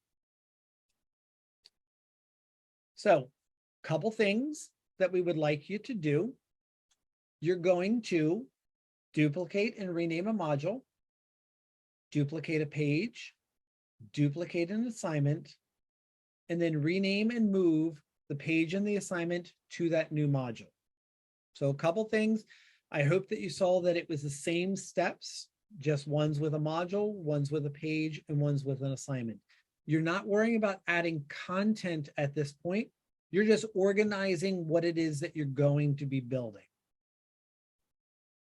So, a couple things that we would like you to do. You're going to duplicate and rename a module, duplicate a page, duplicate an assignment, and then rename and move the page and the assignment to that new module. So a couple things. I hope that you saw that it was the same steps, just one's with a module, one's with a page, and one's with an assignment. You're not worrying about adding content at this point. You're just organizing what it is that you're going to be building.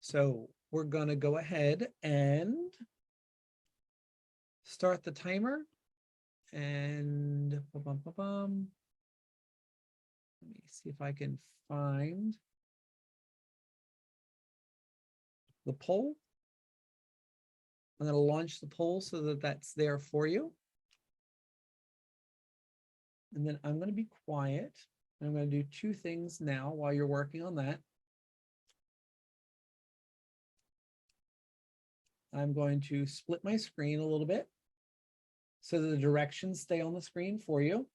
So we're going to go ahead and start the timer. And let me see if I can find the poll. I'm going to launch the poll so that that's there for you. And then I'm going to be quiet I'm going to do two things now while you're working on that. I'm going to split my screen a little bit so that the directions stay on the screen for you.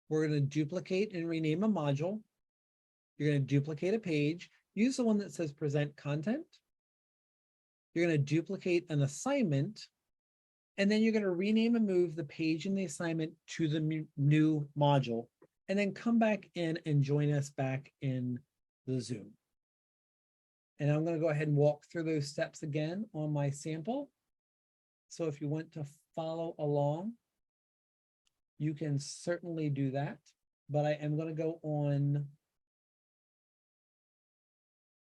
We're going to duplicate and rename a module. You're going to duplicate a page. Use the one that says present content. You're going to duplicate an assignment, and then you're going to rename and move the page in the assignment to the new module, and then come back in and join us back in the Zoom. And I'm going to go ahead and walk through those steps again on my sample. So if you want to follow along, you can certainly do that. But I am going to go on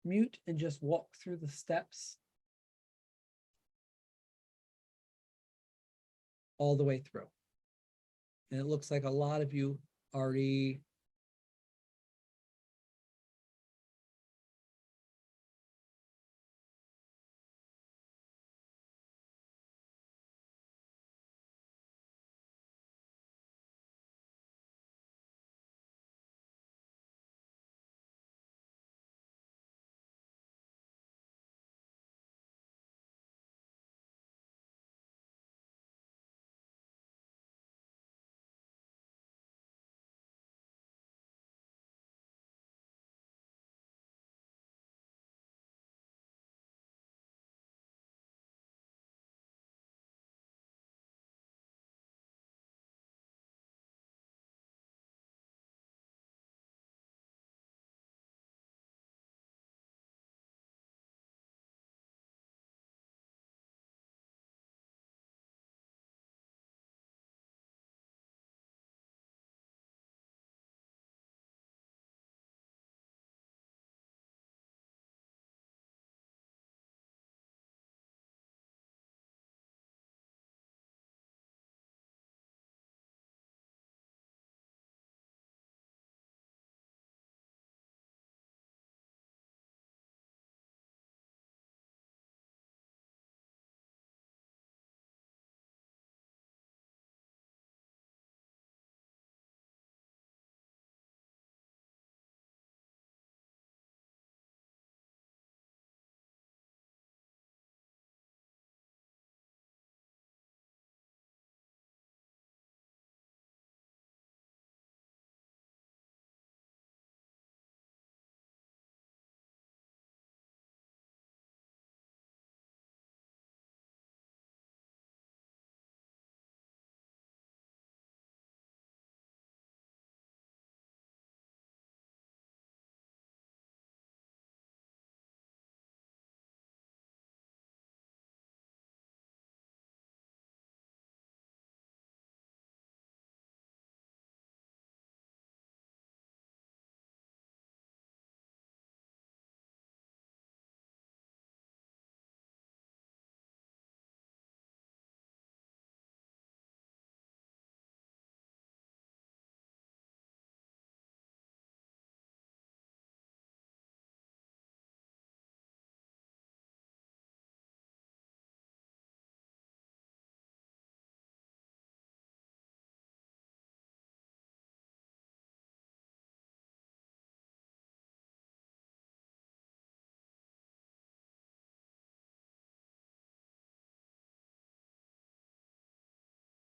mute and just walk through the steps all the way through. And it looks like a lot of you already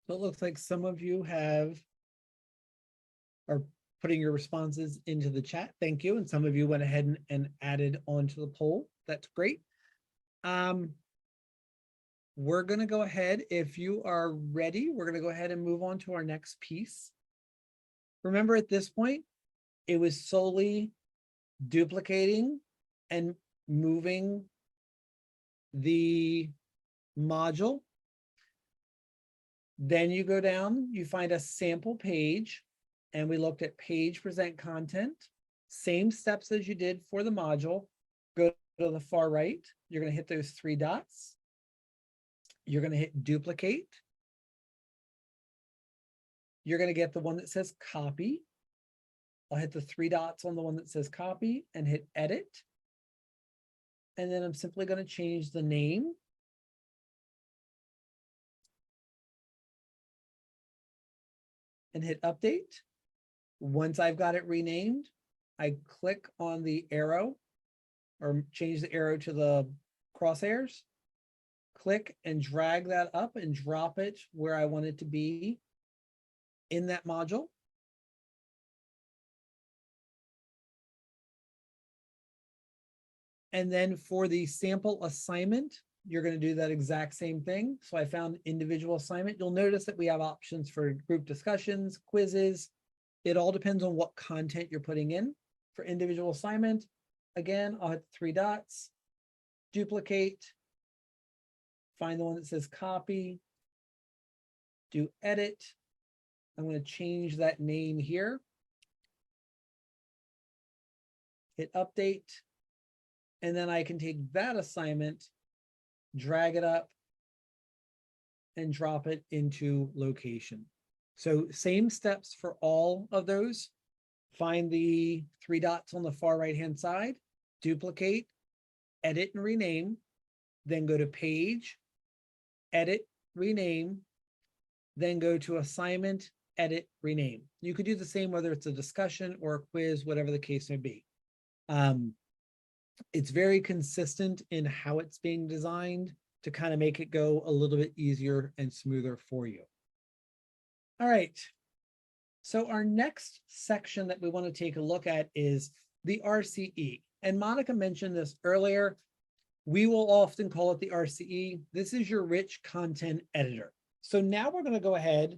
So it looks like some of you are putting your responses into the chat. Thank you. And some of you went ahead and added onto the poll. That's great. We're going to go ahead. If you are ready, we're going to go ahead and move on to our next piece. Remember, at this point, it was solely duplicating and moving the module. Then you go down, you find a sample page, and we looked at page present content. Same steps as you did for the module. Go to the far right. You're going to hit those three dots. You're going to hit duplicate. You're going to get the one that says copy. I'll hit the three dots on the one that says copy and hit edit. And then I'm simply going to change the name and hit update. Once I've got it renamed, I click on the arrow or change the arrow to the crosshairs, click and drag that up and drop it where I want it to be in that module. And then for the sample assignment, you're going to do that exact same thing. So I found individual assignment. You'll notice that we have options for group discussions, quizzes. It all depends on what content you're putting in. For individual assignment, again, I'll hit the three dots, duplicate, find the one that says copy, do edit. I'm going to change that name here. Hit update. And then I can take that assignment, drag it up, and drop it into location. So same steps for all of those. Find the three dots on the far right-hand side, duplicate, edit and rename, then go to page, edit, rename, then go to assignment, edit, rename. You could do the same whether it's a discussion or a quiz, whatever the case may be. It's very consistent in how it's being designed to kind of make it go a little bit easier and smoother for you. All right. So our next section that we want to take a look at is the RCE. And Monica mentioned this earlier. We will often call it the RCE. This is your rich content editor. So now we're going to go ahead.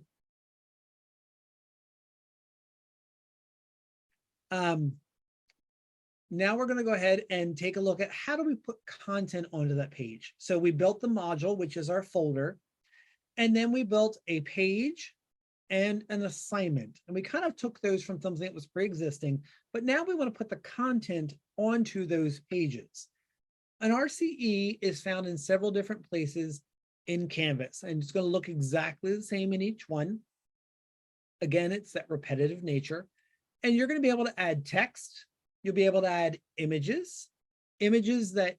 Now we're going to go ahead and take a look at how do we put content onto that page. So we built the module, which is our folder, and then we built a page and an assignment. And we kind of took those from something that was pre-existing, but now we want to put the content onto those pages. An RCE is found in several different places in Canvas, and it's going to look exactly the same in each one. Again, it's that repetitive nature, and you're going to be able to add text. You'll be able to add images. Images that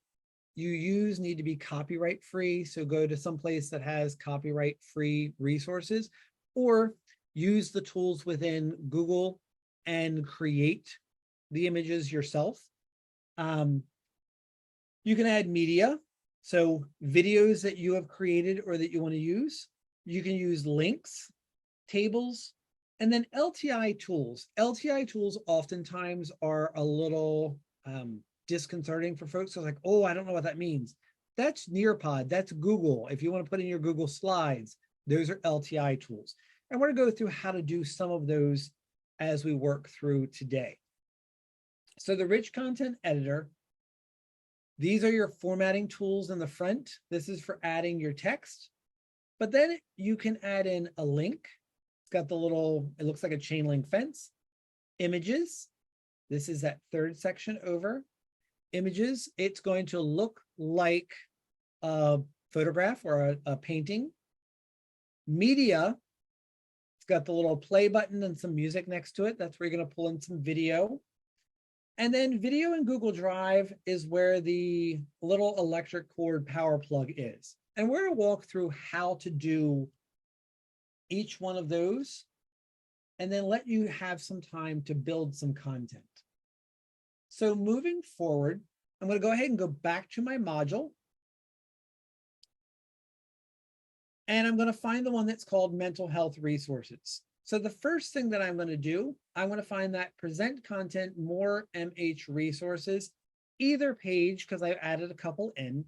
you use need to be copyright free. So go to some place that has copyright free resources, or use the tools within Google and create the images yourself. You can add media. So videos that you have created or that you want to use. You can use links, tables, and then LTI tools. LTI tools oftentimes are a little disconcerting for folks. So like, oh, I don't know what that means. That's Nearpod, that's Google. If you want to put in your Google Slides, those are LTI tools. And we're going to go through how to do some of those as we work through today. So the rich content editor, these are your formatting tools in the front. This is for adding your text, but then you can add in a link. It's got the little, it looks like a chain link fence. Images, this is that third section over. Images, it's going to look like a photograph or a painting. Media, it's got the little play button and some music next to it. That's where you're going to pull in some video. And then video in Google Drive is where the little electric cord power plug is. And we're going to walk through how to do each one of those and then let you have some time to build some content. So moving forward, I'm going to go ahead and go back to my module. And I'm going to find the one that's called mental health resources. So the first thing that I'm going to do, I'm going to find that present content more MH resources, either page, because I've added a couple in.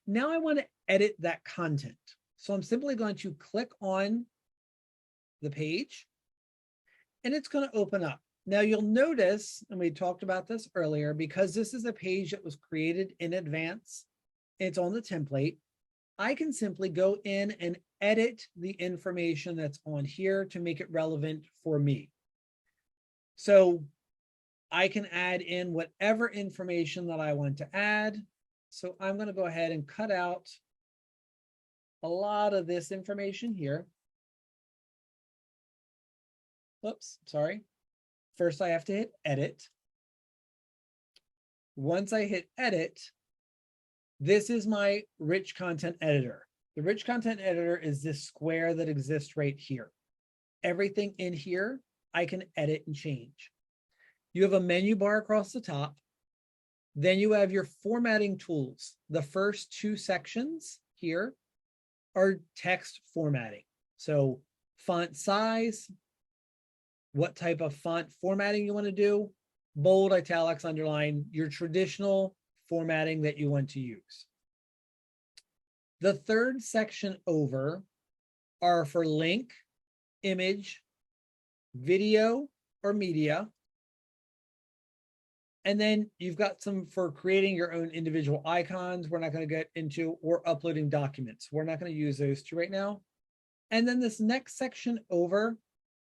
Now I want to edit that content. So I'm simply going to click on the page and it's going to open up. Now you'll notice, and we talked about this earlier, because this is a page that was created in advance, it's on the template, I can simply go in and edit the information that's on here to make it relevant for me. So I can add in whatever information that I want to add. So I'm going to go ahead and cut out a lot of this information here. Whoops, sorry. First, I have to hit edit. Once I hit edit, this is my rich content editor. The rich content editor is this square that exists right here. everything in here I can edit and change. You have a menu bar across the top. Then you have your formatting tools. The first two sections here are text formatting. So font size, what type of font formatting you want to do, bold, italics, underline, your traditional formatting that you want to use. The third section over are for link, image, video, or media. And then you've got some for creating your own individual icons. We're not going to get into, or uploading documents. We're not going to use those two right now. And then this next section over,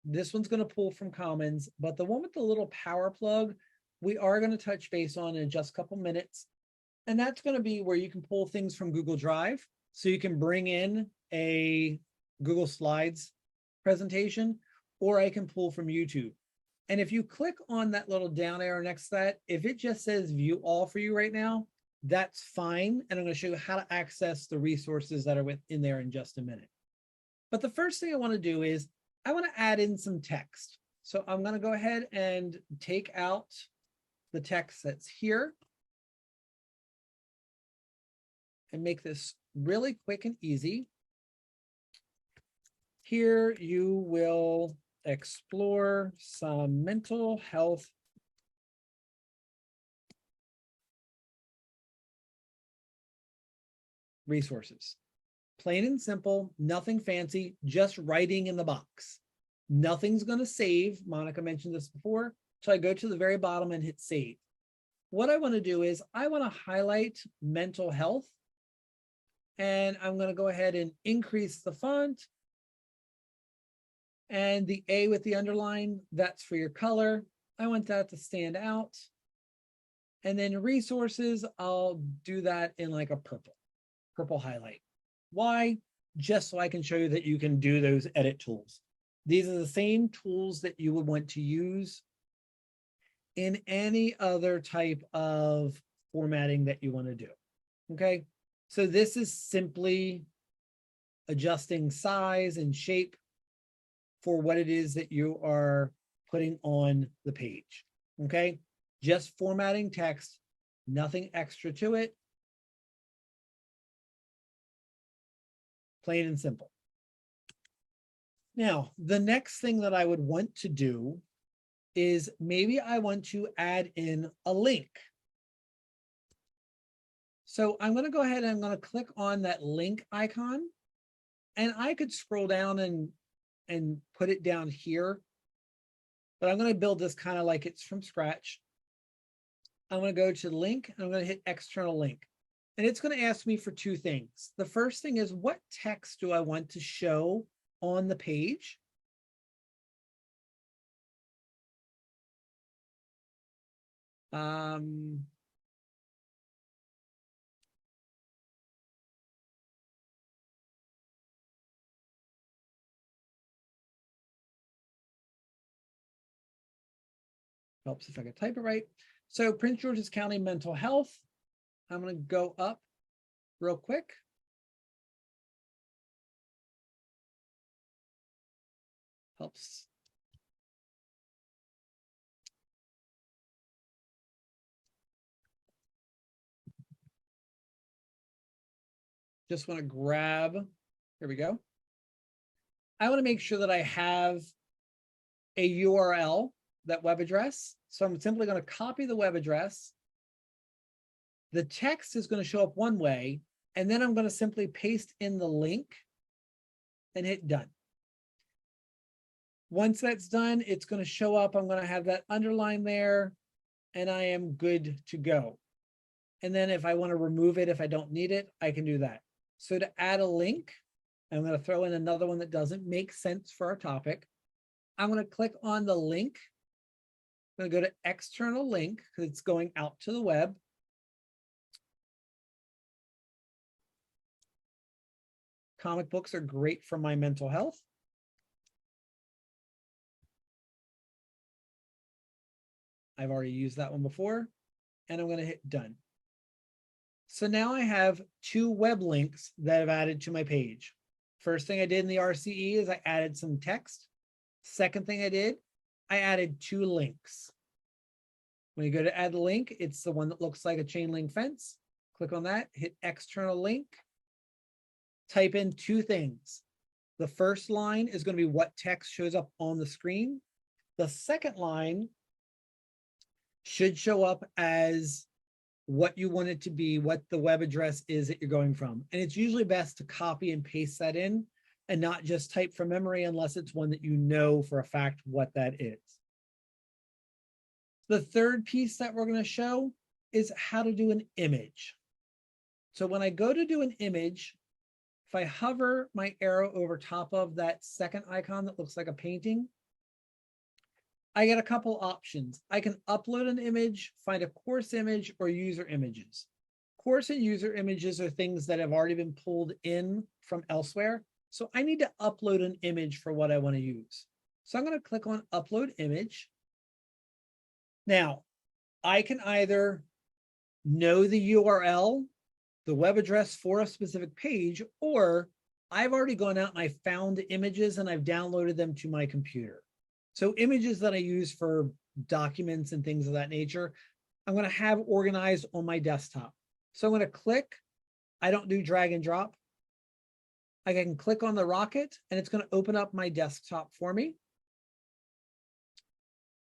this one's going to pull from Commons, but the one with the little power plug, we are going to touch base on in just a couple minutes. And that's going to be where you can pull things from Google Drive. So you can bring in a Google Slides presentation, or I can pull from YouTube. And if you click on that little down arrow next to that, if it just says view all for you right now, that's fine. And I'm going to show you how to access the resources that are within there in just a minute. But the first thing I want to do is I want to add in some text. So I'm going to go ahead and take out the text that's here and make this really quick and easy. Here you will explore some mental health resources. Plain and simple, nothing fancy, just writing in the box. Nothing's going to save. Monica mentioned this before. So I go to the very bottom and hit save. What I want to do is I want to highlight mental health. And I'm going to go ahead and increase the font. And the A with the underline, that's for your color. I want that to stand out. And then resources, I'll do that in like a purple highlight. Why? Just so I can show you that you can do those edit tools. These are the same tools that you would want to use in any other type of formatting that you want to do. Okay, so this is simply adjusting size and shape for what it is that you are putting on the page. Okay, just formatting text, nothing extra to it. Plain and simple. Now, the next thing that I would want to do is maybe I want to add in a link. So I'm going to go ahead and I'm going to click on that link icon, and I could scroll down and put it down here, but I'm going to build this kind of like it's from scratch. I'm going to go to link and I'm going to hit external link. And it's going to ask me for two things. The first thing is, what text do I want to show on the page? Helps if I can type it right. So Prince George's County mental health. I'm going to go up real quick. Helps. Just want to grab, here we go. I want to make sure that I have a URL, that web address. So I'm simply going to copy the web address. The text is going to show up one way, and then I'm going to simply paste in the link and hit done. Once that's done, it's going to show up. I'm going to have that underline there, and I am good to go. And then if I want to remove it, if I don't need it, I can do that. So to add a link, I'm going to throw in another one that doesn't make sense for our topic. I'm going to click on the link. I'm going to go to external link because it's going out to the web. Comic books are great for my mental health. I've already used that one before, and I'm going to hit done. So now I have two web links that I've added to my page. First thing I did in the RCE is I added some text. Second thing I did, I added 2 links. When you go to add a link, it's the one that looks like a chain link fence. Click on that, hit external link, type in 2 things. The first line is going to be what text shows up on the screen. The second line should show up as what you want it to be, what the web address is that you're going from. And it's usually best to copy and paste that in and not just type from memory unless it's one that you know for a fact what that is. The third piece that we're going to show is how to do an image. So when I go to do an image, if I hover my arrow over top of that second icon that looks like a painting, I get a couple options. I can upload an image, find a course image, or user images. Course and user images are things that have already been pulled in from elsewhere. So I need to upload an image for what I want to use. So I'm going to click on upload image. Now, I can either know the URL, the web address for a specific page, or I've already gone out and I found images and I've downloaded them to my computer. So images that I use for documents and things of that nature, I'm going to have organized on my desktop. So I'm going to click, I don't do drag and drop. I can click on the rocket and it's going to open up my desktop for me.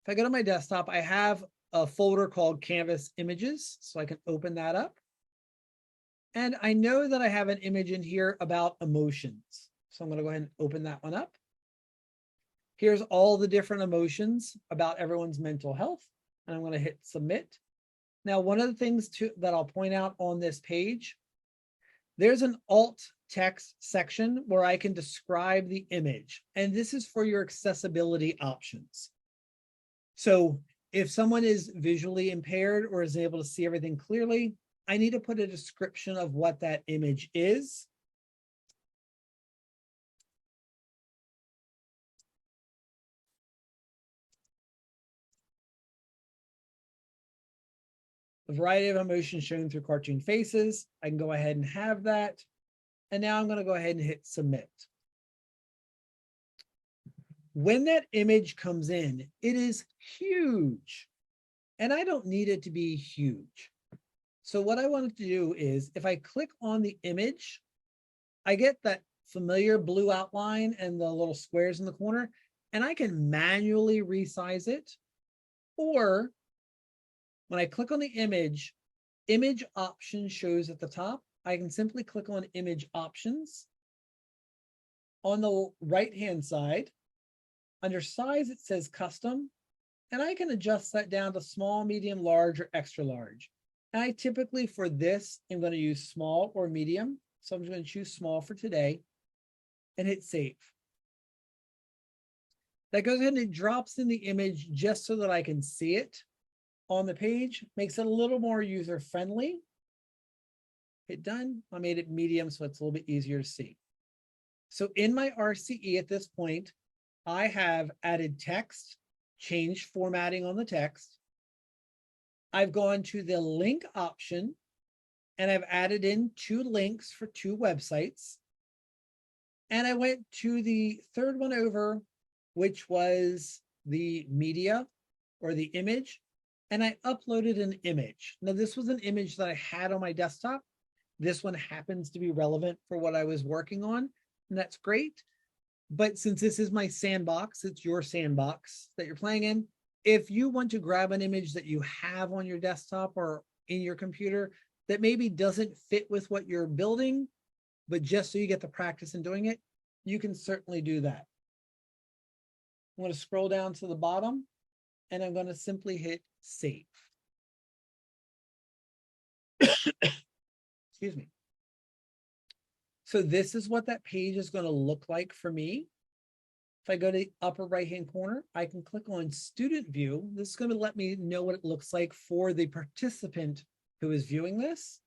If I go to my desktop, I have a folder called Canvas Images, so I can open that up. And I know that I have an image in here about emotions. So I'm going to go ahead and open that one up. Here's all the different emotions about everyone's mental health. And I'm going to hit submit. Now, one of the things that I'll point out on this page, there's an alt text section where I can describe the image. And this is for your accessibility options. So if someone is visually impaired or is able to see everything clearly, I need to put a description of what that image is. A variety of emotions shown through cartoon faces. I can go ahead and have that. And now I'm going to go ahead and hit submit. When that image comes in, it is huge. And I don't need it to be huge. So what I wanted to do is if I click on the image, I get that familiar blue outline and the little squares in the corner, and I can manually resize it. Or when I click on the image option shows at the top. I can simply click on image options. On the right-hand side, under size, it says custom, and I can adjust that down to small, medium, large, or extra large. And I typically, for this, am going to use small or medium. So I'm just going to choose small for today and hit save. That goes ahead and it drops in the image just so that I can see it on the page, makes it a little more user-friendly. Hit done. I made it medium, so it's a little bit easier to see. So in my RCE at this point, I have added text, changed formatting on the text. I've gone to the link option and I've added in 2 links for 2 websites. And I went to the third one over, which was the media or the image, and I uploaded an image. Now, this was an image that I had on my desktop. This one happens to be relevant for what I was working on, and that's great. But since this is my sandbox, it's your sandbox that you're playing in. If you want to grab an image that you have on your desktop or in your computer that maybe doesn't fit with what you're building, but just so you get the practice in doing it, you can certainly do that. I'm going to scroll down to the bottom and I'm going to simply hit save. Excuse me. So this is what that page is going to look like for me. If I go to the upper right-hand corner, I can click on student view. This is going to let me know what it looks like for the participant who is viewing this.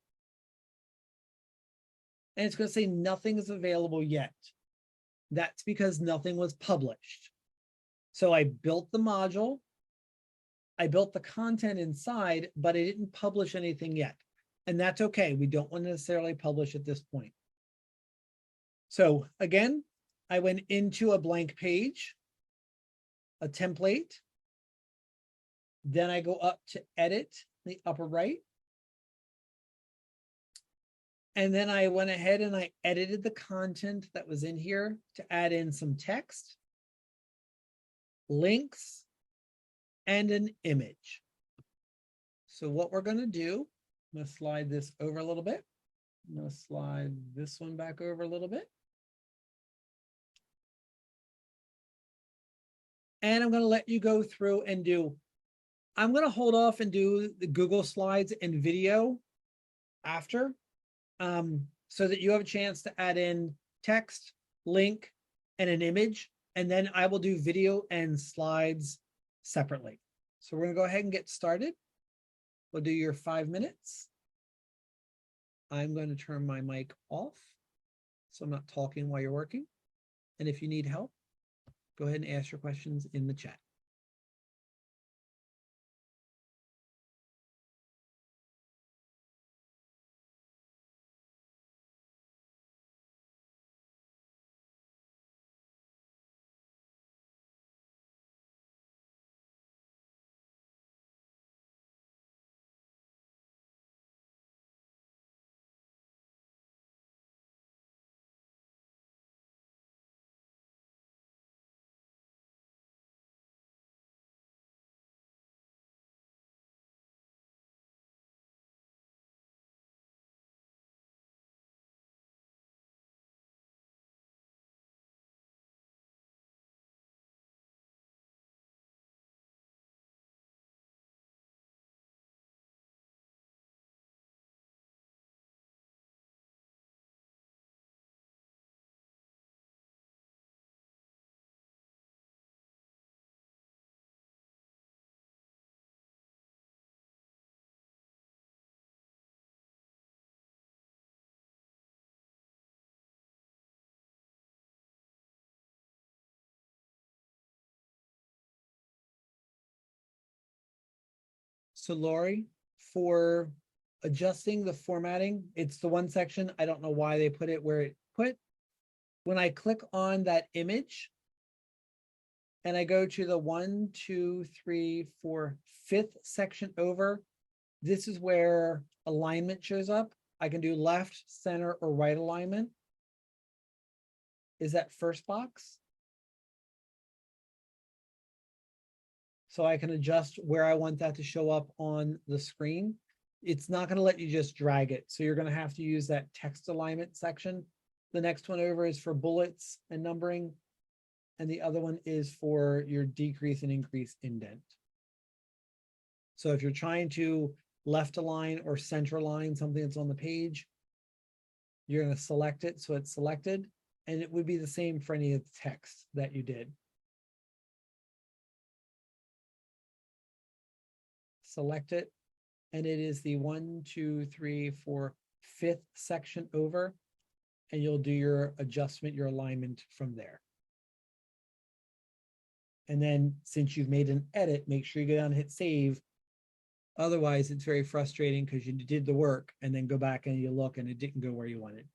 And it's going to say nothing is available yet. That's because nothing was published. So I built the module, I built the content inside, but I didn't publish anything yet. And that's okay. We don't want to necessarily publish at this point. So again, I went into a blank page. a template. Then I go up to edit, the upper right. And then I went ahead and I edited the content that was in here to add in some text, links, and an image. So what we're going to do, I'm going to slide this over a little bit. I'm going to slide this one back over a little bit. And I'm going to let you go through and do, I'm going to hold off and do the Google Slides and video after, so that you have a chance to add in text, link, and an image. And then I will do video and slides separately. So we're going to go ahead and get started. We'll do your 5 minutes. I'm going to turn my mic off so I'm not talking while you're working. And if you need help, go ahead and ask your questions in the chat. So Lori, for adjusting the formatting, it's the one section, I don't know why they put it where it put. When I click on that image and I go to the 1, 2, 3, 4, 5th section over, this is where alignment shows up. I can do left, center, or right alignment. Is that first box? So I can adjust where I want that to show up on the screen. It's not going to let you just drag it. So you're going to have to use that text alignment section. The next one over is for bullets and numbering. And the other one is for your decrease and increase indent. So if you're trying to left align or center align something that's on the page, you're going to select it so it's selected. And it would be the same for any of the text that you did. Select it, and it is the 1, 2, 3, 4, 5th section over, and you'll do your adjustment, your alignment from there. And then since you've made an edit, make sure you go down and hit save. Otherwise, it's very frustrating because you did the work and then go back and you look and it didn't go where you wanted.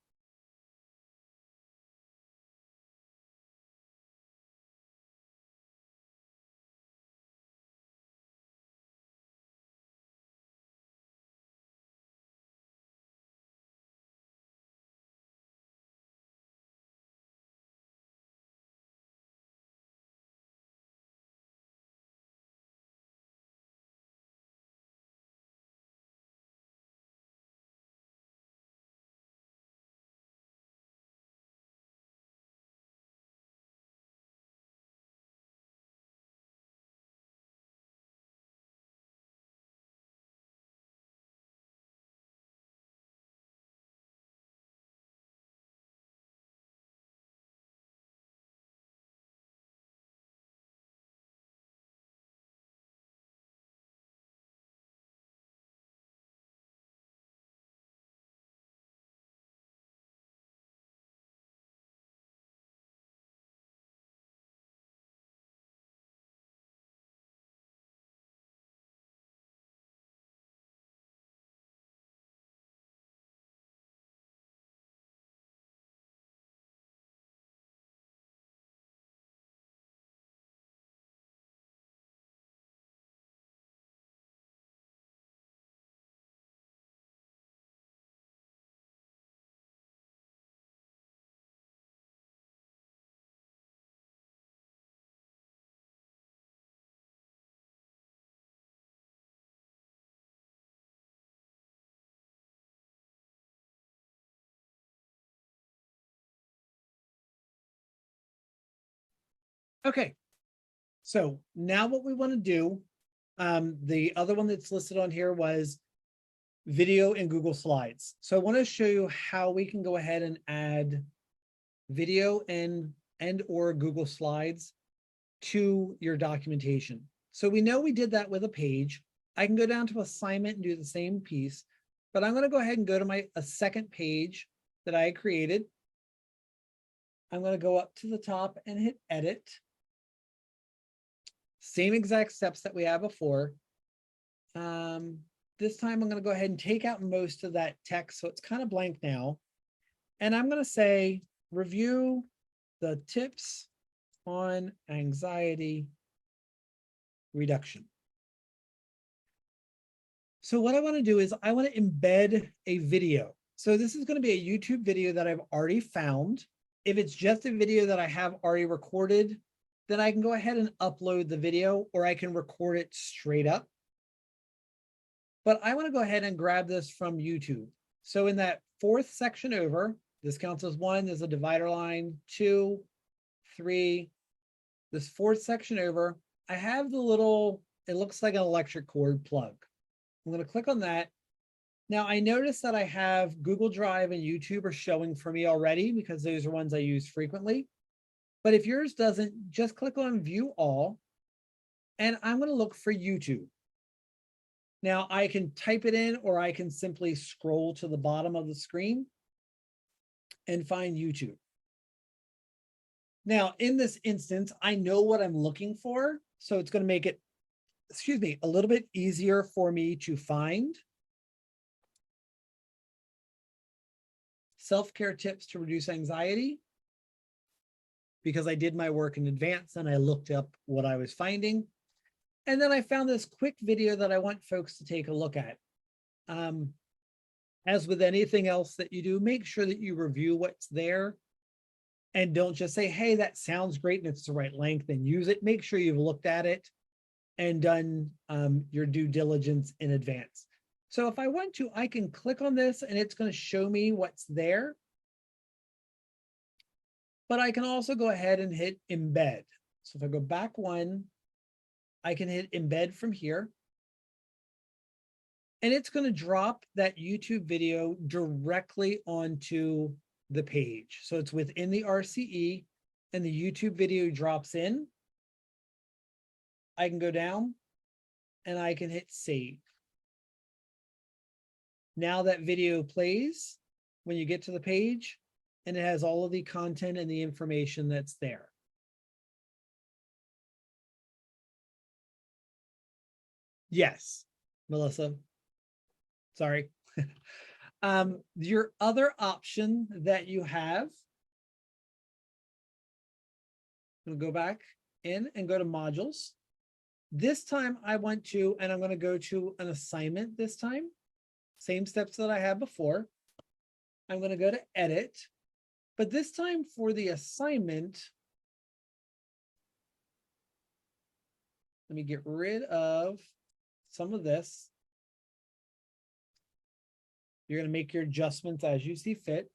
Okay, so now what we want to do, the other one that's listed on here was video in Google Slides. So I want to show you how we can go ahead and add video and or Google Slides to your documentation. So we know we did that with a page. I can go down to assignment and do the same piece, but I'm going to go ahead and go to a second page that I created. I'm going to go up to the top and hit edit. Same exact steps that we had before. This time I'm going to go ahead and take out most of that text, so it's kind of blank now. And I'm going to say, review the tips on anxiety reduction. So what I want to do is I want to embed a video. So this is going to be a YouTube video that I've already found. If it's just a video that I have already recorded, then I can go ahead and upload the video, or I can record it straight up. But I want to go ahead and grab this from YouTube. So in that fourth section over, this counts as 1, there's a divider line, 2, 3, this fourth section over, I have the little, it looks like an electric cord plug. I'm going to click on that. Now I notice that I have Google Drive and YouTube are showing for me already because those are ones I use frequently. But if yours doesn't, just click on View All, and I'm going to look for YouTube. Now I can type it in, or I can simply scroll to the bottom of the screen and find YouTube. Now, in this instance, I know what I'm looking for, so it's going to make it, excuse me, a little bit easier for me to find. Self-care tips to reduce anxiety, because I did my work in advance and I looked up what I was finding. And then I found this quick video that I want folks to take a look at. As with anything else that you do, make sure that you review what's there and don't just say, hey, that sounds great and it's the right length, and use it. Make sure you've looked at it and done your due diligence in advance. So if I want to, I can click on this and it's going to show me what's there. But I can also go ahead and hit embed. So if I go back one, I can hit embed from here. And it's going to drop that YouTube video directly onto the page. So it's within the RCE and the YouTube video drops in. I can go down and I can hit save. Now that video plays when you get to the page, and it has all of the content and the information that's there. Yes, Melissa. Sorry. Your other option that you have, I'm going to go back in and go to modules. This time I want to, and I'm going to go to an assignment this time. Same steps that I had before. I'm going to go to edit, but this time for the assignment, let me get rid of some of this. You're going to make your adjustments as you see fit.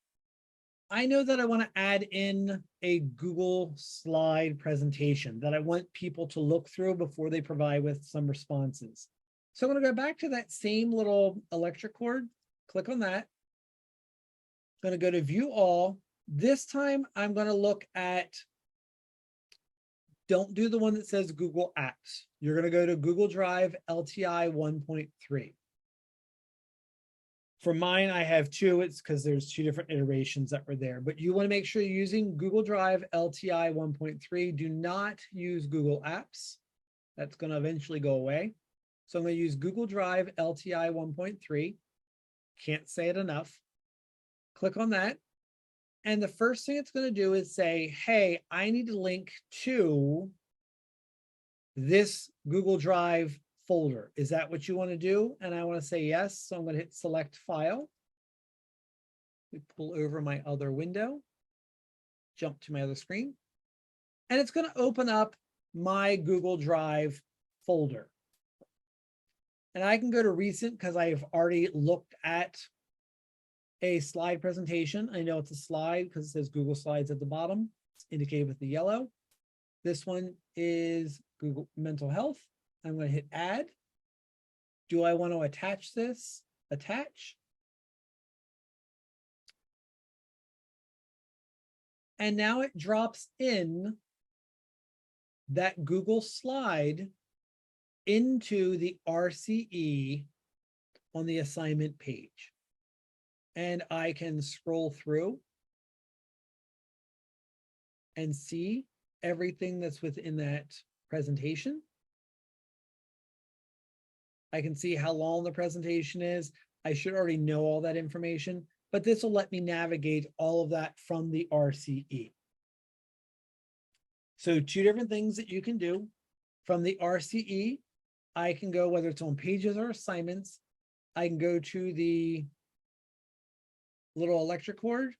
I know that I want to add in a Google slide presentation that I want people to look through before they provide with some responses. So I'm going to go back to that same little electric cord, click on that. I'm going to go to view all. This time I'm going to look at, don't do the one that says Google Apps. You're going to go to Google Drive LTI 1.3. For mine, I have 2. It's because there's 2 different iterations that were there, but you want to make sure you're using Google Drive LTI 1.3. Do not use Google Apps. That's going to eventually go away. So I'm going to use Google Drive LTI 1.3. Can't say it enough. Click on that. And the first thing it's going to do is say, hey, I need to link to this Google Drive folder. Is that what you want to do? And I want to say yes. So I'm going to hit select file. We pull over my other window, jump to my other screen, and it's going to open up my Google Drive folder. And I can go to recent because I've already looked at a slide presentation. I know it's a slide because it says Google Slides at the bottom. It's indicated with the yellow. This one is Google Mental Health. I'm going to hit add. Do I want to attach this? Attach. And now it drops in that Google slide into the RCE on the assignment page. And I can scroll through and see everything that's within that presentation. I can see how long the presentation is. I should already know all that information, but this will let me navigate all of that from the RCE. So two different things that you can do from the RCE. I can go, whether it's on pages or assignments, I can go to the little electric cord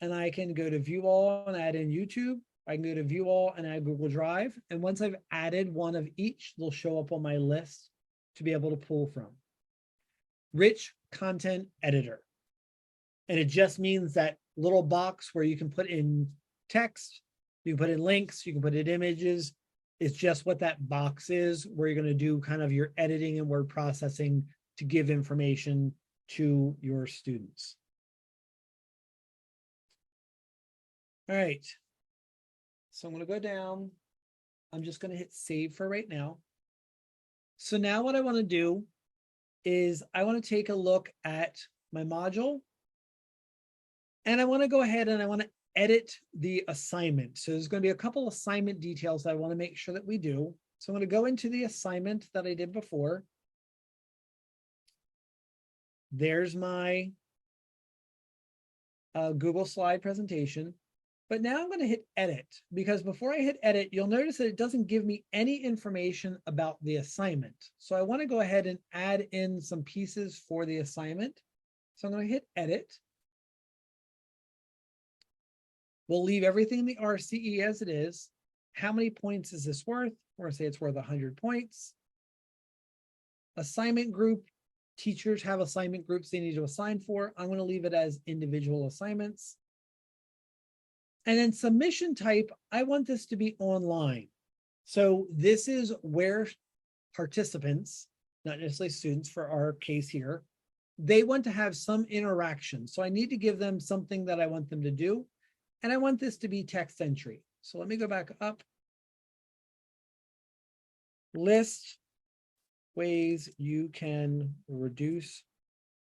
and I can go to view all and add in YouTube. I can go to view all and add Google Drive. And once I've added one of each, they'll show up on my list to be able to pull from. Rich content editor. And it just means that little box where you can put in text, you can put in links, you can put in images. It's just what that box is, where you're going to do kind of your editing and word processing to give information to your students. All right. So I'm going to go down. I'm just going to hit save for right now. So now what I want to do is I want to take a look at my module. And I want to go ahead and I want to edit the assignment. So there's going to be a couple assignment details that I want to make sure that we do. So I'm going to go into the assignment that I did before. There's my Google slide presentation. But now I'm going to hit edit, because before I hit edit, you'll notice that it doesn't give me any information about the assignment. So I want to go ahead and add in some pieces for the assignment. So I'm going to hit edit. We'll leave everything in the RCE as it is. How many points is this worth? We're going to say it's worth 100 points. Assignment group. Teachers have assignment groups they need to assign for. I'm going to leave it as individual assignments. And then submission type, I want this to be online. So this is where participants, not necessarily students for our case here, they want to have some interaction. So I need to give them something that I want them to do. And I want this to be text entry. So let me go back up. List ways you can reduce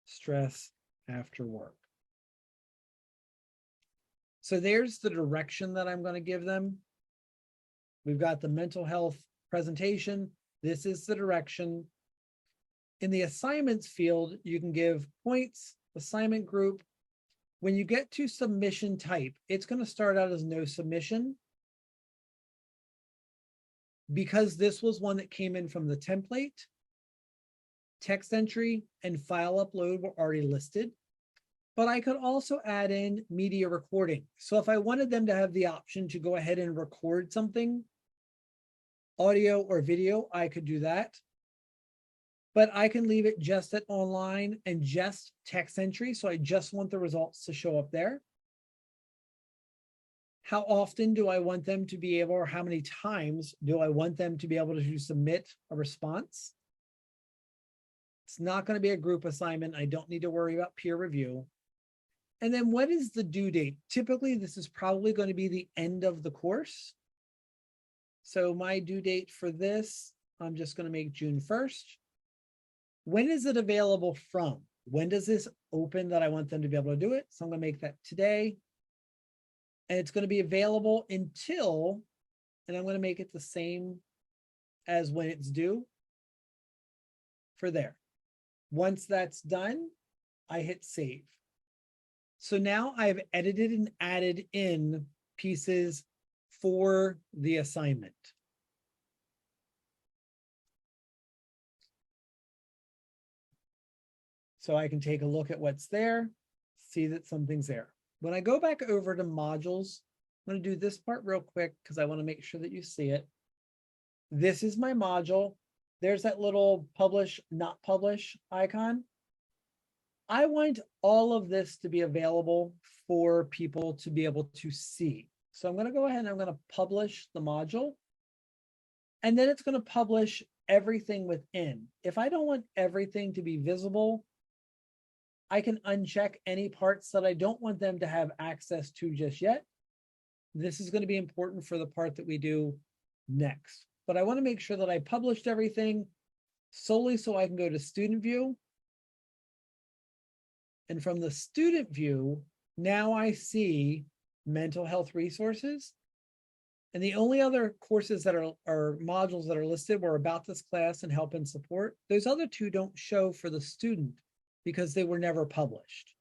stress after work. So there's the direction that I'm going to give them. We've got the mental health presentation. This is the direction. In the assignments field, you can give points, assignment group. When you get to submission type, it's going to start out as no submission. Because this was one that came in from the template, text entry and file upload were already listed. But I could also add in media recording. So if I wanted them to have the option to go ahead and record something, audio or video, I could do that. But I can leave it just at online and just text entry. So I just want the results to show up there. How often do I want them to be able, or how many times do I want them to be able to submit a response? It's not going to be a group assignment. I don't need to worry about peer review. And then what is the due date? Typically, this is probably going to be the end of the course. So my due date for this, I'm just going to make June 1st. When is it available from? When does this open that I want them to be able to do it? So I'm going to make that today. And it's going to be available until, and I'm going to make it the same as when it's due for there. Once that's done, I hit save. So now I've edited and added in pieces for the assignment. So I can take a look at what's there, see that something's there. When I go back over to modules, I'm going to do this part real quick because I want to make sure that you see it. This is my module. There's that little publish, not publish icon. I want all of this to be available for people to be able to see. So I'm going to go ahead and I'm going to publish the module. And then it's going to publish everything within. If I don't want everything to be visible, I can uncheck any parts that I don't want them to have access to just yet. This is going to be important for the part that we do next. But I want to make sure that I published everything solely so I can go to student view. And from the student view, now I see mental health resources. And the only other courses that are modules that are listed were about this class and help and support. Those other two don't show for the student because they were never published.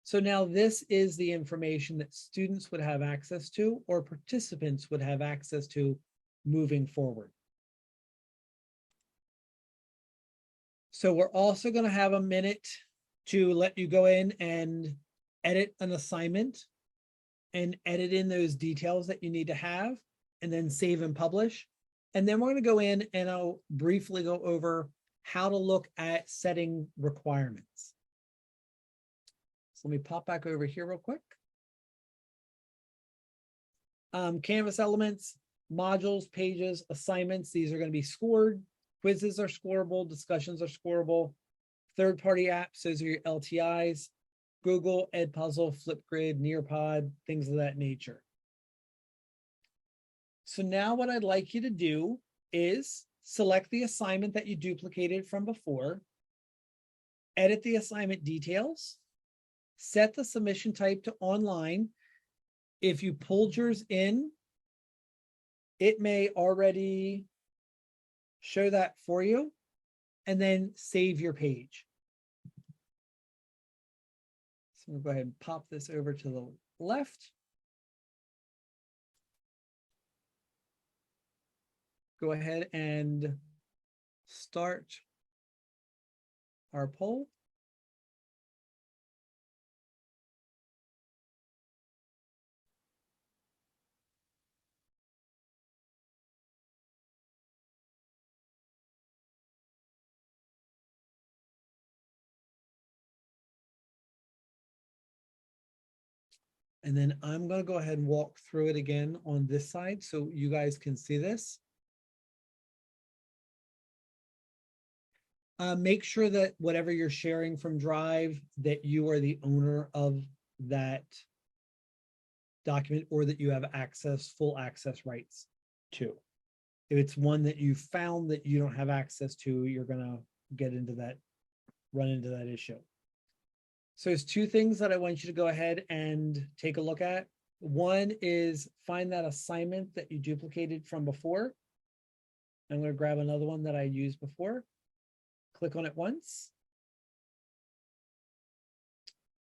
So now this is the information that students would have access to or participants would have access to moving forward. So we're also going to have a minute to let you go in and edit an assignment and edit in those details that you need to have and then save and publish. And then we're going to go in and I'll briefly go over how to look at setting requirements. So let me pop back over here real quick. Canvas elements, modules, pages, assignments. These are going to be scored. Quizzes are scoreable. Discussions are scoreable. Third-party apps, those are your LTIs. Google, Edpuzzle, Flipgrid, Nearpod, things of that nature. So now what I'd like you to do is select the assignment that you duplicated from before, edit the assignment details, set the submission type to online. If you pulled yours in, it may already show that for you, and then save your page. So we'll go ahead and pop this over to the left. Go ahead and start our poll. And then I'm going to go ahead and walk through it again on this side so you guys can see this. Make sure that whatever you're sharing from Drive, that you are the owner of that document or that you have access, full access rights to. If it's one that you found that you don't have access to, you're going to get into that, run into that issue. So there's two things that I want you to go ahead and take a look at. One is find that assignment that you duplicated from before. I'm going to grab another one that I used before. Click on it once.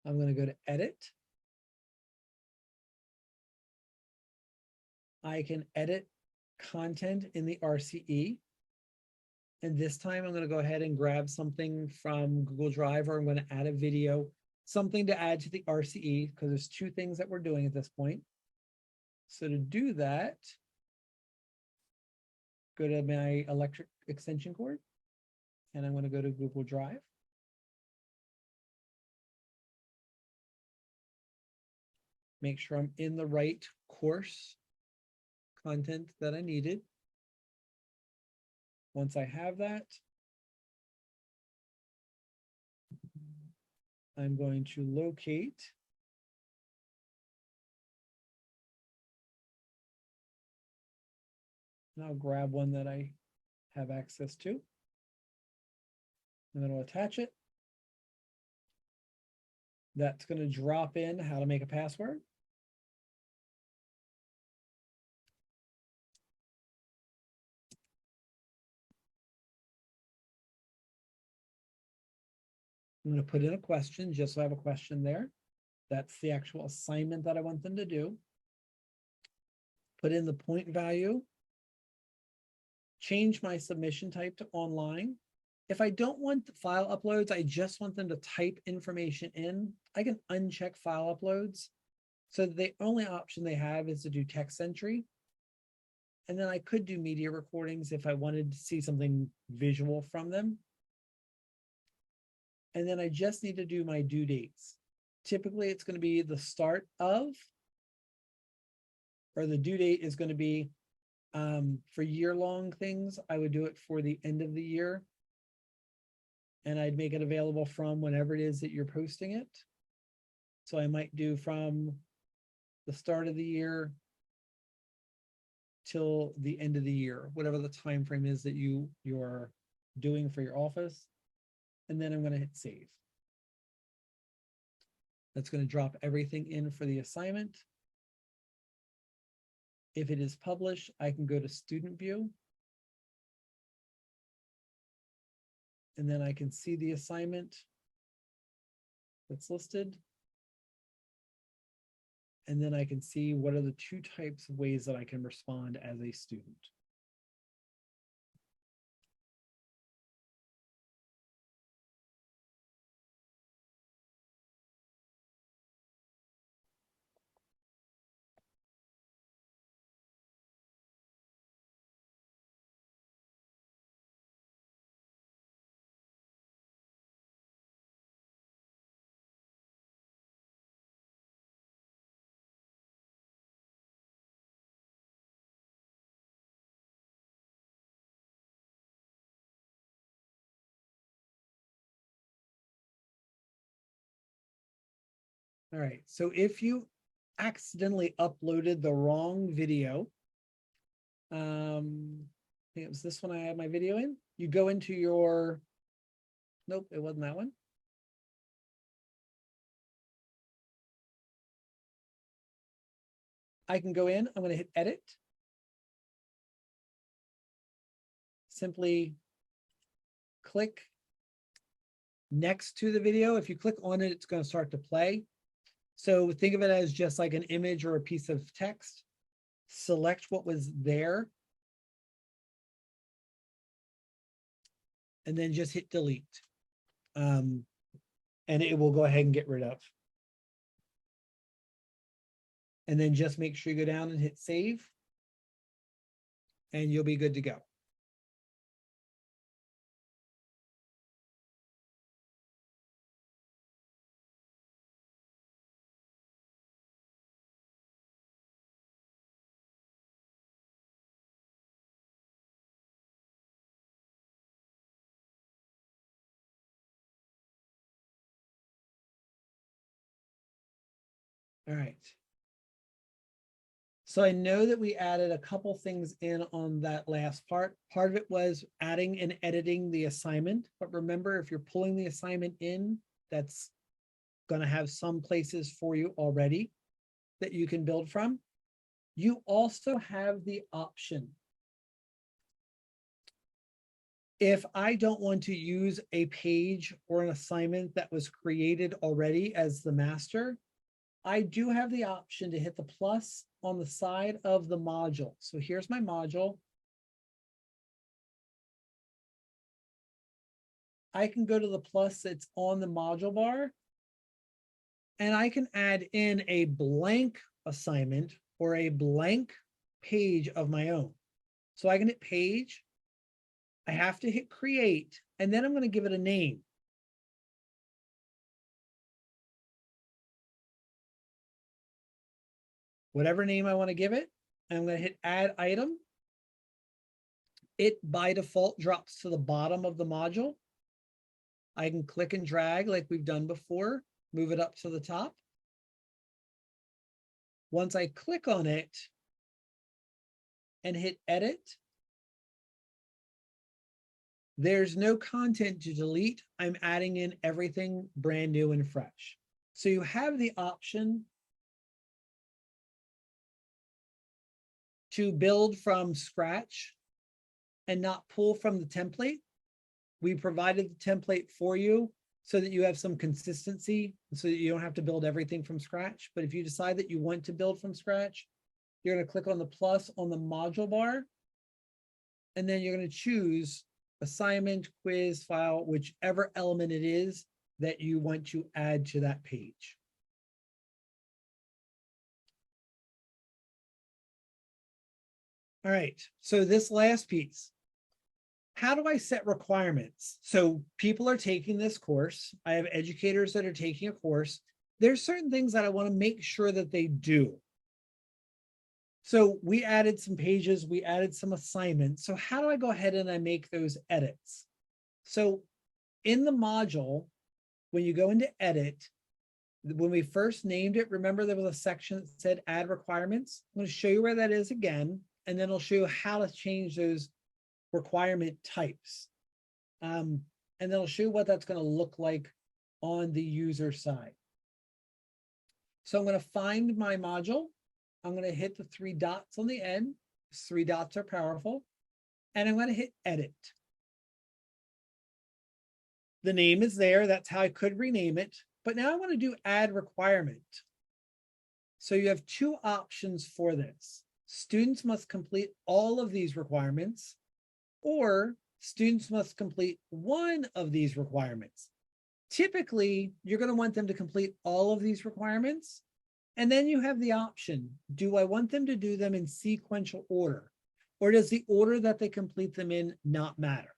I'm going to go to edit. I can edit content in the RCE. And this time I'm going to go ahead and grab something from Google Drive, or I'm going to add a video, something to add to the RCE, because there's two things that we're doing at this point. So to do that, go to my electric extension cord, and I'm going to go to Google Drive. Make sure I'm in the right course content that I needed. Once I have that, I'm going to locate and I'll grab one that I have access to. I'm going to attach it. That's going to drop in how to make a password. I'm going to put in a question just so I have a question there. That's the actual assignment that I want them to do. Put in the point value. Change my submission type to online. If I don't want the file uploads, I just want them to type information in, I can uncheck file uploads. So the only option they have is to do text entry. And then I could do media recordings if I wanted to see something visual from them. And then I just need to do my due dates. Typically, it's going to be the start of or the due date is going to be for year-long things, I would do it for the end of the year. And I'd make it available from whenever it is that you're posting it. So I might do from the start of the year till the end of the year, whatever the time frame is that you're doing for your office. And then I'm going to hit save. That's going to drop everything in for the assignment. If it is published, I can go to student view. And then I can see the assignment that's listed. And then I can see what are the 2 types of ways that I can respond as a student. All right, so if you accidentally uploaded the wrong video, I think it was this one I had my video in, you go into your, nope, it wasn't that one. I can go in, I'm going to hit edit. Simply click next to the video. If you click on it, it's going to start to play. So think of it as just like an image or a piece of text. Select what was there. And then just hit delete. And it will go ahead and get rid of. And then just make sure you go down and hit save. And you'll be good to go. All right. So I know that we added a couple things in on that last part. Part of it was adding and editing the assignment. But remember, if you're pulling the assignment in, that's going to have some places for you already that you can build from. You also have the option. If I don't want to use a page or an assignment that was created already as the master, I do have the option to hit the plus on the side of the module. So here's my module. I can go to the plus that's on the module bar, and I can add in a blank assignment or a blank page of my own. So I can hit page. I have to hit create, and then I'm going to give it a name. Whatever name I want to give it, I'm going to hit add item. It by default drops to the bottom of the module. I can click and drag like we've done before, move it up to the top. Once I click on it and hit edit, there's no content to delete. I'm adding in everything brand new and fresh. So you have the option to build from scratch and not pull from the template. We provided the template for you so that you have some consistency, so that you don't have to build everything from scratch. But if you decide that you want to build from scratch, you're going to click on the plus on the module bar, and then you're going to choose assignment, quiz, file, whichever element it is that you want to add to that page. All right, so this last piece, how do I set requirements? So people are taking this course. I have educators that are taking a course. There's certain things that I want to make sure that they do. So we added some pages, we added some assignments. So how do I go ahead and I make those edits? So in the module, when you go into edit, when we first named it, remember there was a section that said add requirements. I'm going to show you where that is again, and then I'll show you how to change those requirement types. And then I'll show you what that's going to look like on the user side. So I'm going to find my module. I'm going to hit the three dots on the end. These three dots are powerful. And I'm going to hit edit. The name is there. That's how I could rename it. But now I want to do add requirement. So you have two options for this. Students must complete all of these requirements, or students must complete one of these requirements. Typically, you're going to want them to complete all of these requirements. And then you have the option, do I want them to do them in sequential order? Or does the order that they complete them in not matter?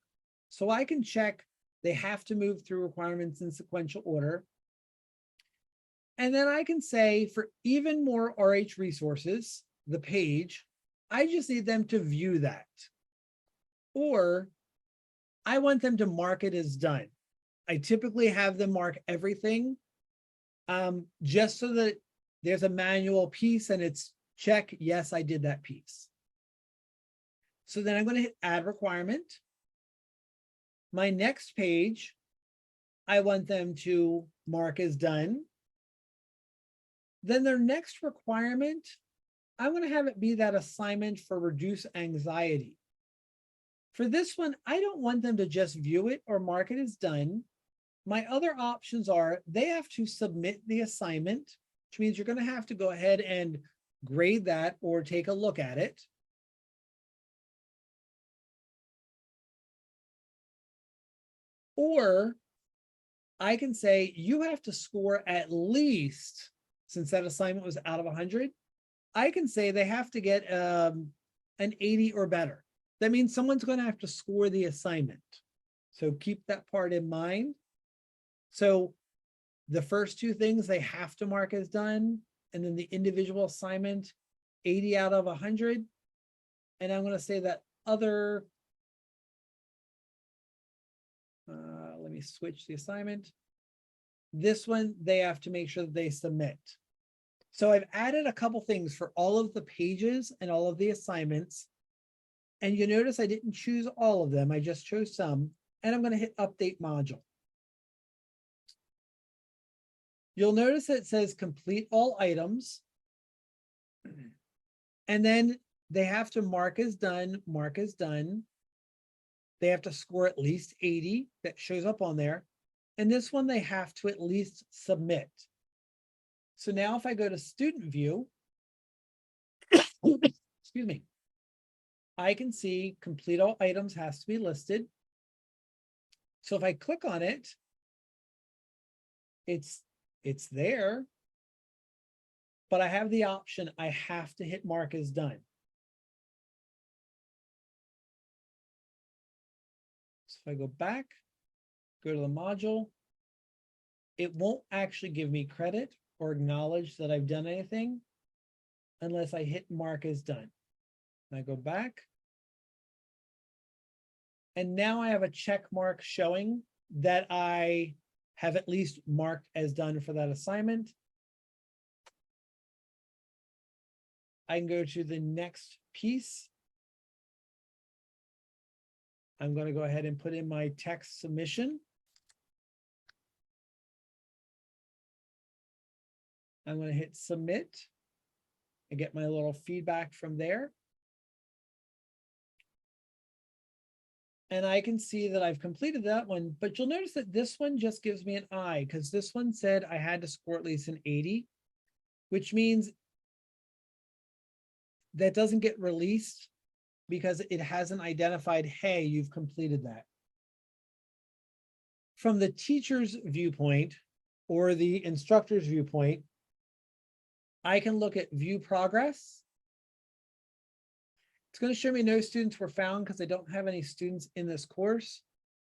So I can check they have to move through requirements in sequential order. And then I can say for even more RH resources, the page, I just need them to view that. Or I want them to mark it as done. I typically have them mark everything just so that there's a manual piece and it's check, yes, I did that piece. So then I'm going to hit add requirement. My next page, I want them to mark as done. Then their next requirement, I'm going to have it be that assignment for reduce anxiety. For this one, I don't want them to just view it or mark it as done. My other options are they have to submit the assignment, which means you're going to have to go ahead and grade that or take a look at it. Or I can say you have to score at least, since that assignment was out of 100, I can say they have to get an 80 or better. That means someone's going to have to score the assignment. So keep that part in mind. So the first two things they have to mark as done, and then the individual assignment, 80 out of 100. And I'm going to say that other, let me switch the assignment. This one, they have to make sure that they submit. So I've added a couple things for all of the pages and all of the assignments. And you notice I didn't choose all of them. I just chose some. And I'm going to hit update module. You'll notice that it says complete all items. And then they have to mark as done, mark as done. They have to score at least 80. That shows up on there. And this one, they have to at least submit. So now if I go to student view, excuse me, I can see complete all items has to be listed. So if I click on it, it's there, but I have the option, I have to hit mark as done. So if I go back, go to the module, it won't actually give me credit or acknowledge that I've done anything unless I hit mark as done. And I go back. And now I have a check mark showing that I have at least marked as done for that assignment. I can go to the next piece. I'm going to go ahead and put in my text submission. I'm going to hit submit and get my little feedback from there. And I can see that I've completed that one, but you'll notice that this one just gives me an I because this one said I had to score at least an 80, which means that doesn't get released because it hasn't identified, hey, you've completed that. From the teacher's viewpoint or the instructor's viewpoint, I can look at view progress. It's going to show me no students were found because I don't have any students in this course.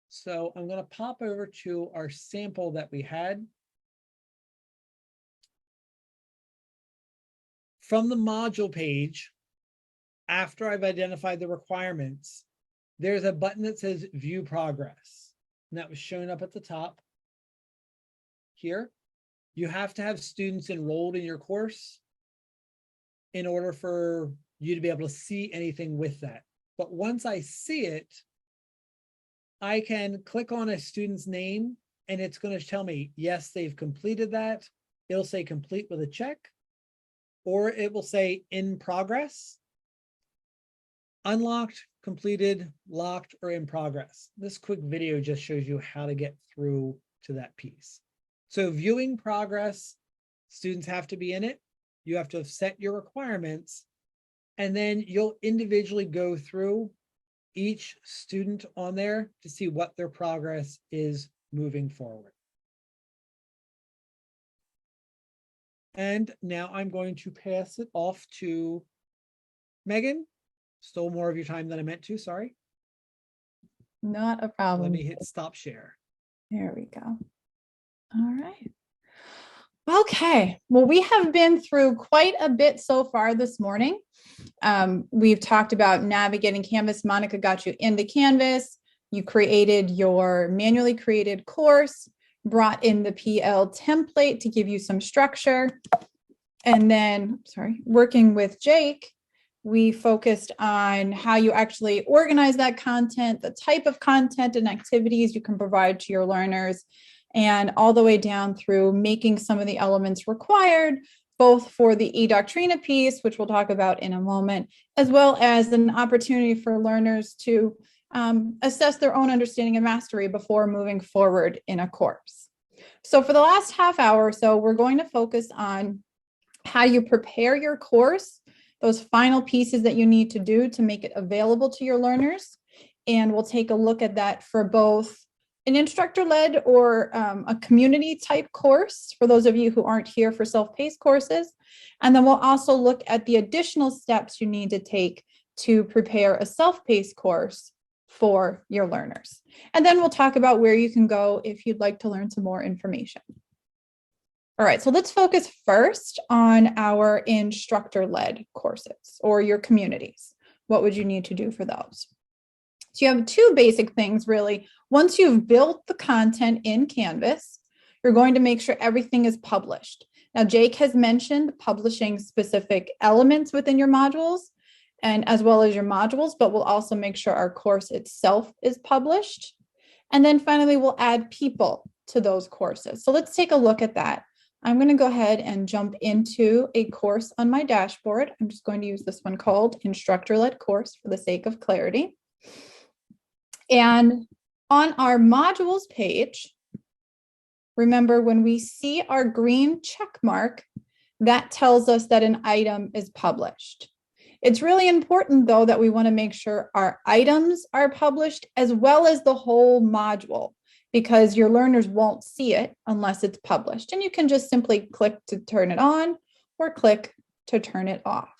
So I'm going to pop over to our sample that we had. From the module page, after I've identified the requirements, there's a button that says View Progress. And that was shown up at the top here. You have to have students enrolled in your course in order for you to be able to see anything with that. But once I see it, I can click on a student's name and it's going to tell me, yes, they've completed that. It'll say complete with a check, or it will say in progress, unlocked, completed, locked, or in progress. This quick video just shows you how to get through to that piece. So viewing progress, students have to be in it. You have to have set your requirements, and then you'll individually go through each student on there to see what their progress is moving forward. And now I'm going to pass it off to Megan. Stole more of your time than I meant to, sorry. Not a problem. Let me hit stop share. There we go. All right. Okay, well, we have been through quite a bit so far this morning. We've talked about navigating Canvas. Monica got you into Canvas. You created your manually created course, brought in the PL template to give you some structure. And then, working with Jake, we focused on how you actually organize that content, the type of content and activities you can provide to your learners, and all the way down through making some of the elements required, both for the eDoctrina piece, which we'll talk about in a moment, as well as an opportunity for learners to assess their own understanding and mastery before moving forward in a course. So for the last half hour or so, we're going to focus on how you prepare your course, those final pieces that you need to do to make it available to your learners. And we'll take a look at that for both an instructor-led or a community type course for those of you who aren't here for self-paced courses. And then we'll also look at the additional steps you need to take to prepare a self-paced course for your learners. And then we'll talk about where you can go if you'd like to learn some more information. All right, so let's focus first on our instructor-led courses or your communities. What would you need to do for those? So you have two basic things, really. Once you've built the content in Canvas, you're going to make sure everything is published. Now, Jake has mentioned publishing specific elements within your modules and as well as your modules, but we'll also make sure our course itself is published. And then finally, we'll add people to those courses. So let's take a look at that. I'm going to go ahead and jump into a course on my dashboard. I'm just going to use this one called Instructor-Led Course for the sake of clarity. And on our modules page, remember when we see our green check mark, that tells us that an item is published. It's really important, though, that we want to make sure our items are published as well as the whole module, because your learners won't see it unless it's published. And you can just simply click to turn it on or click to turn it off.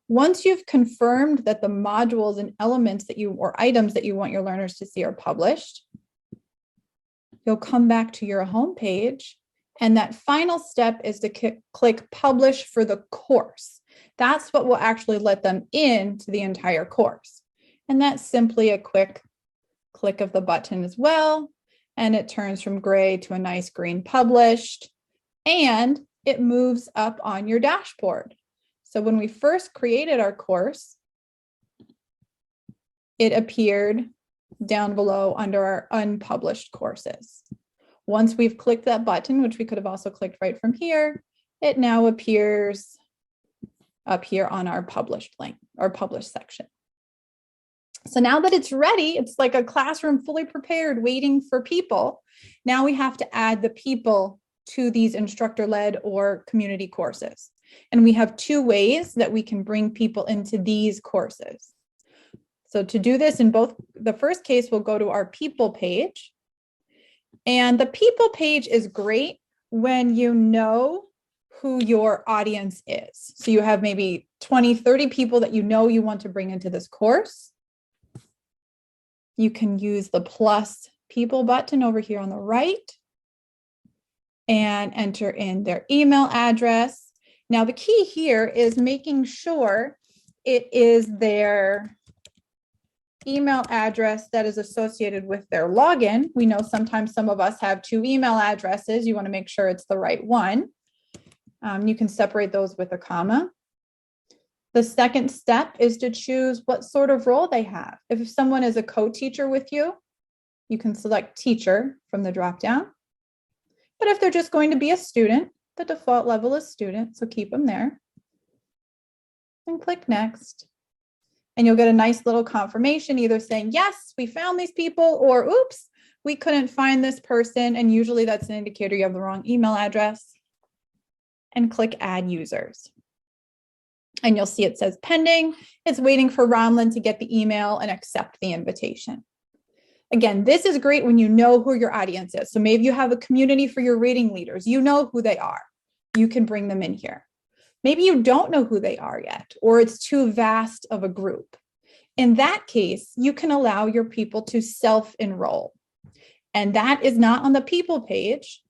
Once you've confirmed that the modules and elements that you or items that you want your learners to see are published, you'll come back to your home page, and that final step is to click publish for the course. That's what will actually let them into the entire course. And that's simply a quick click of the button as well, and it turns from gray to a nice green published, and it moves up on your dashboard. So when we first created our course, it appeared down below under our unpublished courses. Once we've clicked that button, which we could have also clicked right from here, it now appears up here on our published link or published section. So now that it's ready, it's like a classroom fully prepared waiting for people. Now we have to add the people to these instructor-led or community courses. And we have two ways that we can bring people into these courses. So to do this in both, the first case, we'll go to our people page. And the people page is great when you know who your audience is. So you have maybe 20, 30 people that you know you want to bring into this course. You can use the plus people button over here on the right and enter in their email address. Now, the key here is making sure it is their email address that is associated with their login. We know sometimes some of us have 2 email addresses. You want to make sure it's the right one. You can separate those with a comma. The second step is to choose what sort of role they have. If someone is a co-teacher with you, you can select teacher from the dropdown. But if they're just going to be a student, the default level is student, so keep them there. And click next. And you'll get a nice little confirmation either saying, yes, we found these people, or oops, we couldn't find this person. And usually that's an indicator you have the wrong email address. And click add users. And you'll see it says pending. It's waiting for Ronlyn to get the email and accept the invitation. Again, this is great when you know who your audience is. So maybe you have a community for your reading leaders. You know who they are. You can bring them in here. Maybe you don't know who they are yet, or it's too vast of a group. In that case, you can allow your people to self-enroll. And that is not on the people page.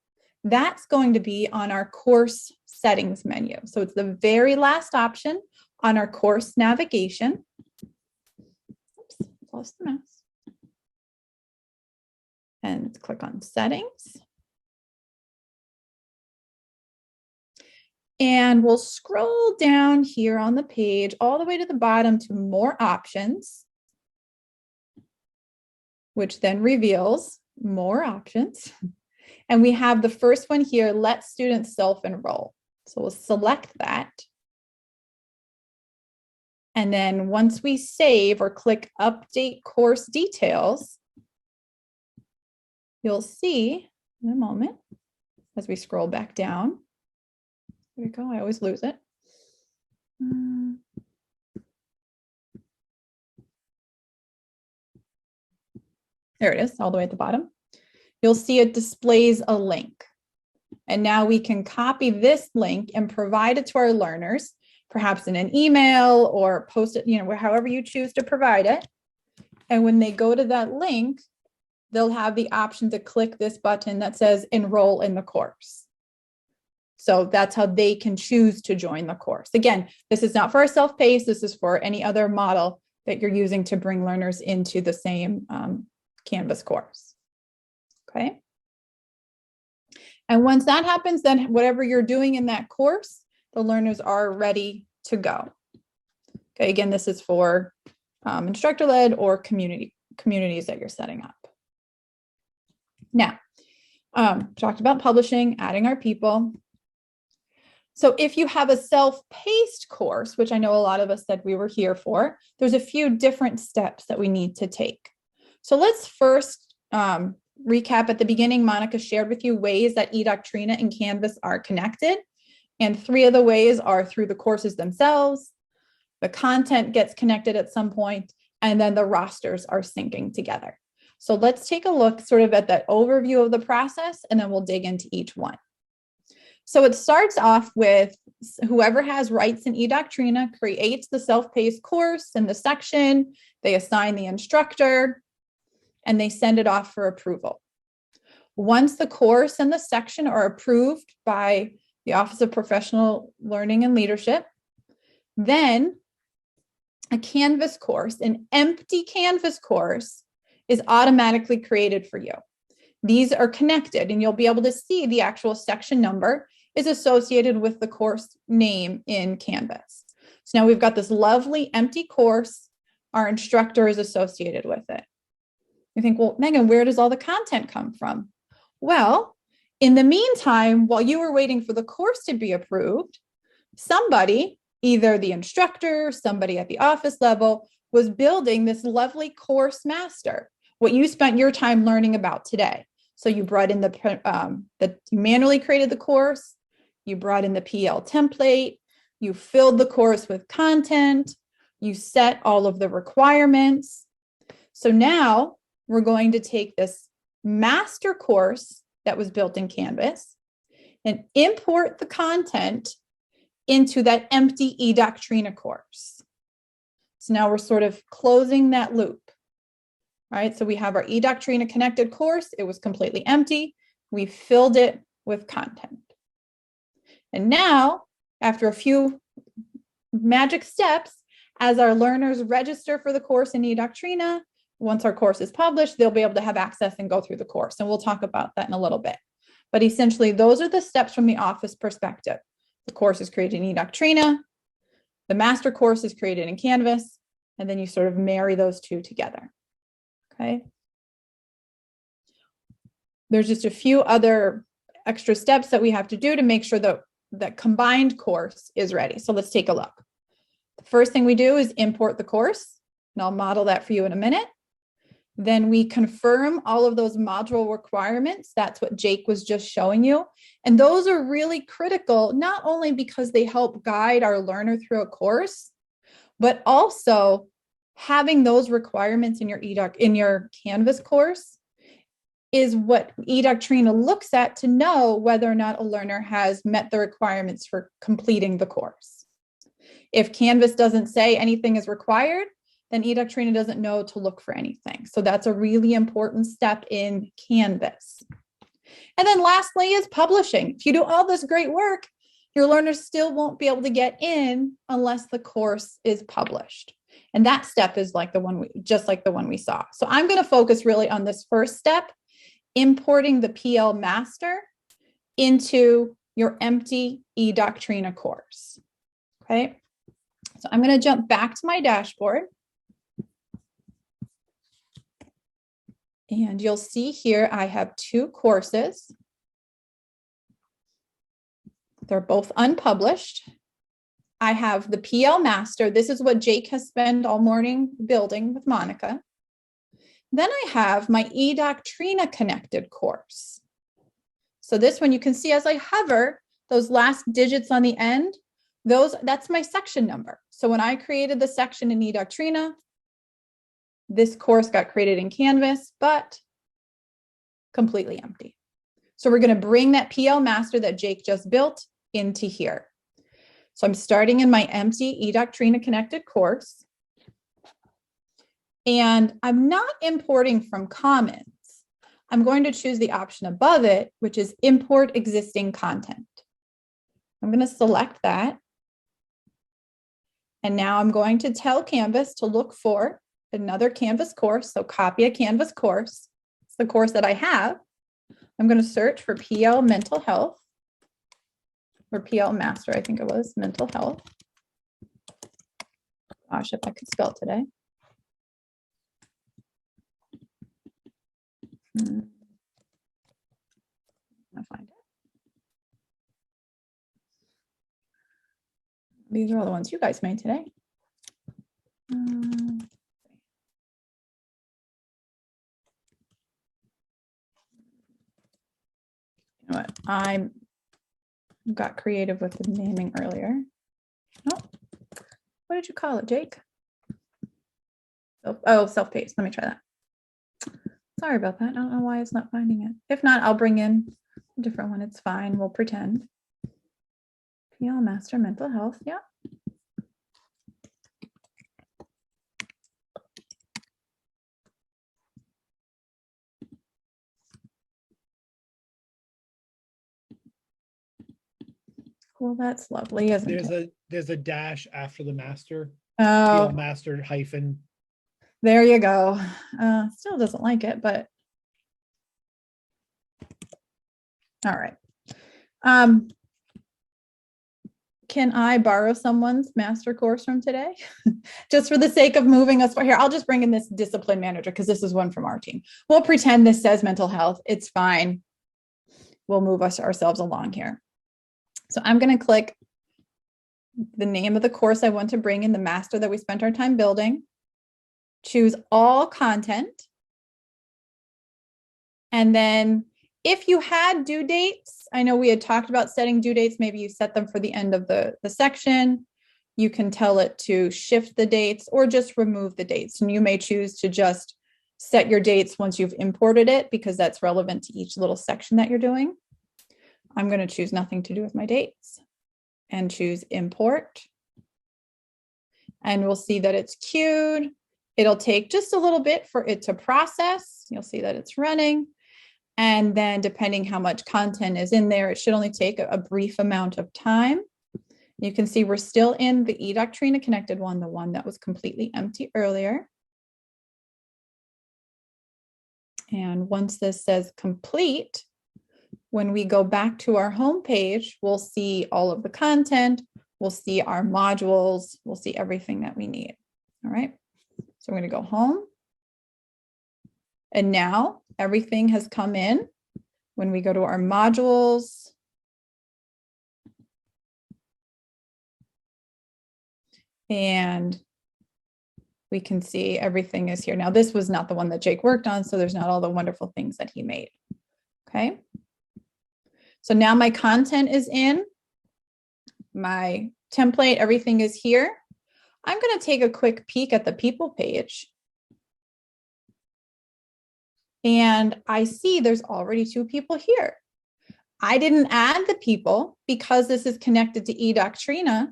That's going to be on our course settings menu. So it's the very last option on our course navigation. Oops, lost the mouse. And click on settings. And we'll scroll down here on the page all the way to the bottom to more options, which then reveals more options. And we have the first one here, let students self-enroll. So we'll select that. And then once we save or click update course details, you'll see in a moment as we scroll back down. There we go, I always lose it. There it is, all the way at the bottom. You'll see it displays a link. And now we can copy this link and provide it to our learners, perhaps in an email or post it, however you choose to provide it. And when they go to that link, they'll have the option to click this button that says enroll in the course. So that's how they can choose to join the course. Again, this is not for a self-paced, this is for any other model that you're using to bring learners into the same Canvas course. Okay. And once that happens, then whatever you're doing in that course, the learners are ready to go. Okay, again, this is for instructor-led or communities that you're setting up. Now, talked about publishing, adding our people. So if you have a self-paced course, which I know a lot of us said we were here for, there's a few different steps that we need to take. So let's first recap at the beginning. Monica shared with you ways that eDoctrina and Canvas are connected. And 3 of the ways are through the courses themselves, the content gets connected at some point, and then the rosters are syncing together. So let's take a look sort of at that overview of the process, and then we'll dig into each one. So it starts off with whoever has rights in eDoctrina creates the self-paced course in the section, they assign the instructor, and they send it off for approval. Once the course and the section are approved by the Office of Professional Learning and Leadership, then a Canvas course, an empty Canvas course, is automatically created for you. These are connected, and you'll be able to see the actual section number is associated with the course name in Canvas. So now we've got this lovely empty course. Our instructor is associated with it. You think, well, Megan, where does all the content come from? Well, in the meantime, while you were waiting for the course to be approved, somebody, either the instructor, somebody at the office level, was building this lovely course master, what you spent your time learning about today. So you brought in you manually created the course, you brought in the PL template, you filled the course with content, you set all of the requirements. So now we're going to take this master course that was built in Canvas and import the content into that empty eDoctrina course. So now we're sort of closing that loop. All right, so we have our eDoctrina connected course. It was completely empty. We filled it with content. And now, after a few magic steps, As our learners register for the course in eDoctrina, once our course is published, they'll be able to have access and go through the course. And we'll talk about that in a little bit. But essentially, those are the steps from the office perspective. The course is created in eDoctrina, the master course is created in Canvas, and then you sort of marry those two together. Okay. There's just a few other extra steps that we have to do to make sure that that combined course is ready. So let's take a look. The first thing we do is import the course, and I'll model that for you in a minute. Then we confirm all of those module requirements. That's what Jake was just showing you. And those are really critical, not only because they help guide our learner through a course, but also having those requirements in your Canvas course is what eDoctrina looks at to know whether or not a learner has met the requirements for completing the course. If Canvas doesn't say anything is required, then eDoctrina doesn't know to look for anything. So that's a really important step in Canvas. And then lastly is publishing. If you do all this great work, your learners still won't be able to get in unless the course is published. And that step is like just like the one we saw. So I'm going to focus really on this first step, importing the PL master into your empty eDoctrina course. Okay. So I'm going to jump back to my dashboard. And you'll see here, I have two courses. They're both unpublished. I have the PL master. This is what Jake has spent all morning building with Monica. Then I have my eDoctrina connected course. So this one you can see as I hover, those last digits on the end, that's my section number. So when I created the section in eDoctrina, this course got created in Canvas, but completely empty. So we're going to bring that PL master that Jake just built into here. So I'm starting in my empty eDoctrina connected course. And I'm not importing from Commons. I'm going to choose the option above it, which is import existing content. I'm going to select that. And now I'm going to tell Canvas to look for another Canvas course. So copy a Canvas course. It's the course that I have. I'm going to search for PL mental health or PL master. I think it was mental health. Gosh, if I could spell today. I'll find it. These are all the ones you guys made today. You know what? I got creative with the naming earlier. Oh, what did you call it, Jake? Oh, self-paced. Let me try that. Sorry about that. I don't know why it's not finding it. If not, I'll bring in a different one. It's fine. We'll pretend. PL Master Mental Health. Yeah. Well, that's lovely, isn't it? There's a dash after the master. Oh, PL master hyphen. there you go. Still doesn't like it, but all right. Can I borrow someone's master course from today? Just for the sake of moving us here, I'll just bring in this discipline manager because this is one from our team. We'll pretend this says mental health. It's fine. We'll move ourselves along here. So I'm going to click the name of the course I want to bring in, the master that we spent our time building. Choose all content. And then if you had due dates, I know we had talked about setting due dates. Maybe you set them for the end of the section. You can tell it to shift the dates or just remove the dates. And you may choose to just set your dates once you've imported it because that's relevant to each little section that you're doing. I'm going to choose nothing to do with my dates and choose import. And we'll see that it's queued. It'll take just a little bit for it to process. You'll see that it's running. And then depending how much content is in there, it should only take a brief amount of time. You can see we're still in the eDoctrina connected one, the one that was completely empty earlier. And once this says complete, when we go back to our home page, we'll see all of the content, we'll see our modules, we'll see everything that we need. All right, so we're going to go home. And now everything has come in. When we go to our modules, and we can see everything is here. Now, this was not the one that Jake worked on, so there's not all the wonderful things that he made. Okay. So now my content is in, my template, everything is here. I'm going to take a quick peek at the people page. And I see there's already 2 people here. I didn't add the people because this is connected to eDoctrina.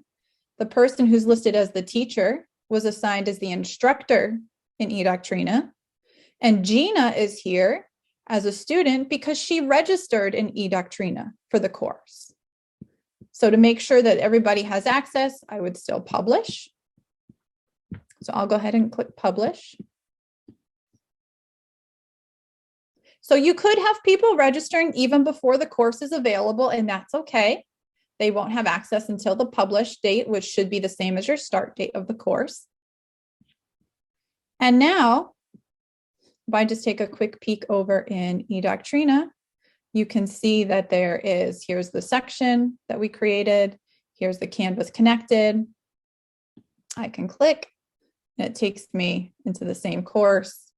The person who's listed as the teacher was assigned as the instructor in eDoctrina. And Gina is here as a student because she registered in eDoctrina for the course. So to make sure that everybody has access, I would still publish. So I'll go ahead and click publish. So you could have people registering even before the course is available, and that's okay. They won't have access until the publish date, which should be the same as your start date of the course. And now, if I just take a quick peek over in eDoctrina, you can see that here's the section that we created. Here's the Canvas connected. I can click, and it takes me into the same course,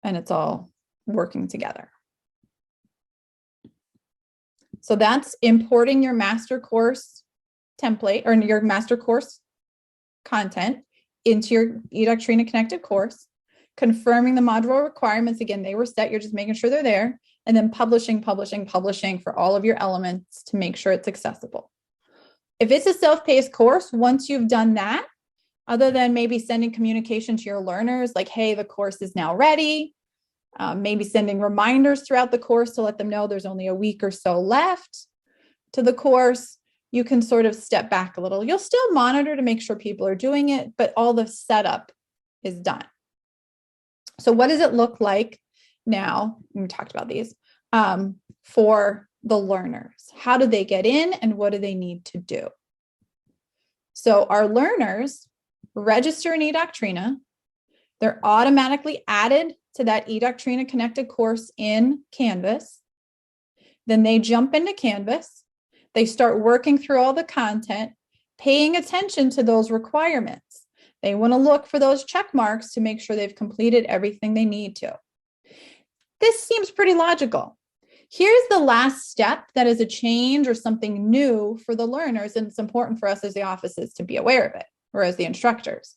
and it's all working together. So that's importing your master course template or your master course content into your eDoctrina connected course, confirming the module requirements. Again, they were set. You're just making sure they're there, and then publishing for all of your elements to make sure it's accessible. If it's a self-paced course, once you've done that, other than maybe sending communication to your learners, like, hey, the course is now ready, maybe sending reminders throughout the course to let them know there's only a week or so left to the course, you can sort of step back a little. You'll still monitor to make sure people are doing it, but all the setup is done. So what does it look like now? We talked about these for the learners. How do they get in and what do they need to do? So our learners register in eDoctrina. They're automatically added to that eDoctrina connected course in Canvas. Then they jump into Canvas. They start working through all the content, paying attention to those requirements. They want to look for those check marks to make sure they've completed everything they need to. This seems pretty logical. Here's the last step that is a change or something new for the learners, and it's important for us as the offices to be aware of it, or as the instructors.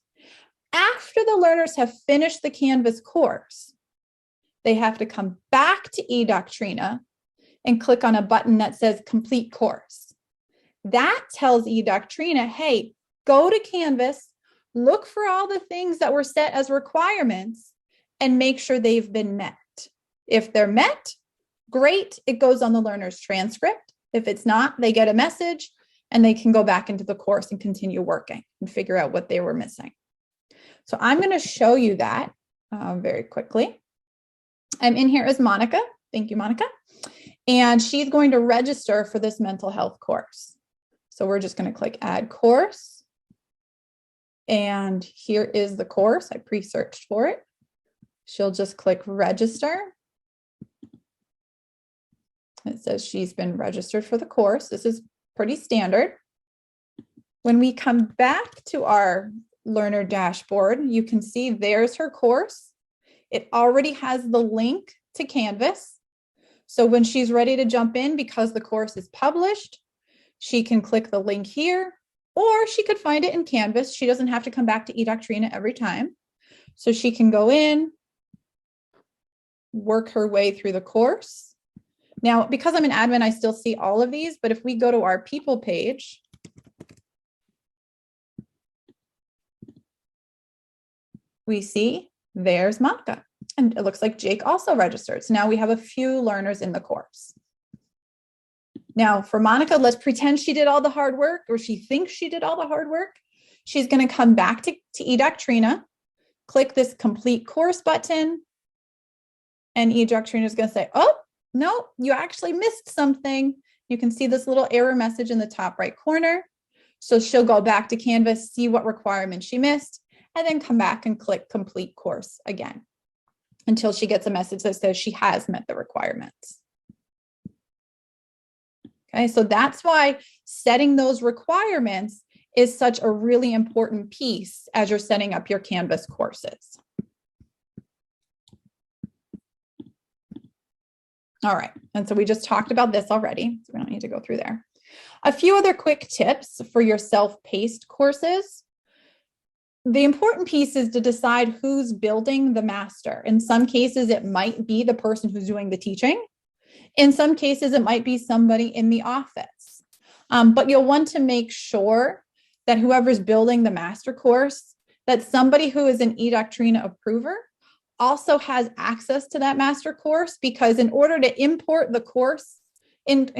After the learners have finished the Canvas course, they have to come back to eDoctrina and click on a button that says complete course. That tells eDoctrina, hey, go to Canvas, look for all the things that were set as requirements and make sure they've been met. If they're met, great, it goes on the learner's transcript. If it's not, they get a message and they can go back into the course and continue working and figure out what they were missing. So I'm going to show you that very quickly. I'm in here as Monica. Thank you, Monica. And she's going to register for this mental health course. So we're just going to click add course. And here is the course. I pre-searched for it. She'll just click register. It says she's been registered for the course. This is pretty standard. When we come back to our learner dashboard, you can see there's her course. It already has the link to Canvas. So when she's ready to jump in, because the course is published, she can click the link here, or she could find it in Canvas. She doesn't have to come back to eDoctrina every time. So she can go in, work her way through the course. Now, because I'm an admin, I still see all of these, but if we go to our people page, we see there's Monica. And it looks like Jake also registered. So now we have a few learners in the course. Now for Monica, let's pretend she did all the hard work, or she thinks she did all the hard work. She's going to come back to eDoctrina, click this complete course button, and eDoctrina is going to say, oh, no, you actually missed something. You can see this little error message in the top right corner. So she'll go back to Canvas, see what requirements she missed, and then come back and click complete course again until she gets a message that says she has met the requirements. Okay, so that's why setting those requirements is such a really important piece as you're setting up your Canvas courses. All right, and so we just talked about this already, so we don't need to go through there. A few other quick tips for your self-paced courses. The important piece is to decide who's building the master. In some cases, it might be the person who's doing the teaching. In some cases, it might be somebody in the office. But you'll want to make sure that whoever's building the master course, that somebody who is an eDoctrina approver also has access to that master course, because in order to import the course in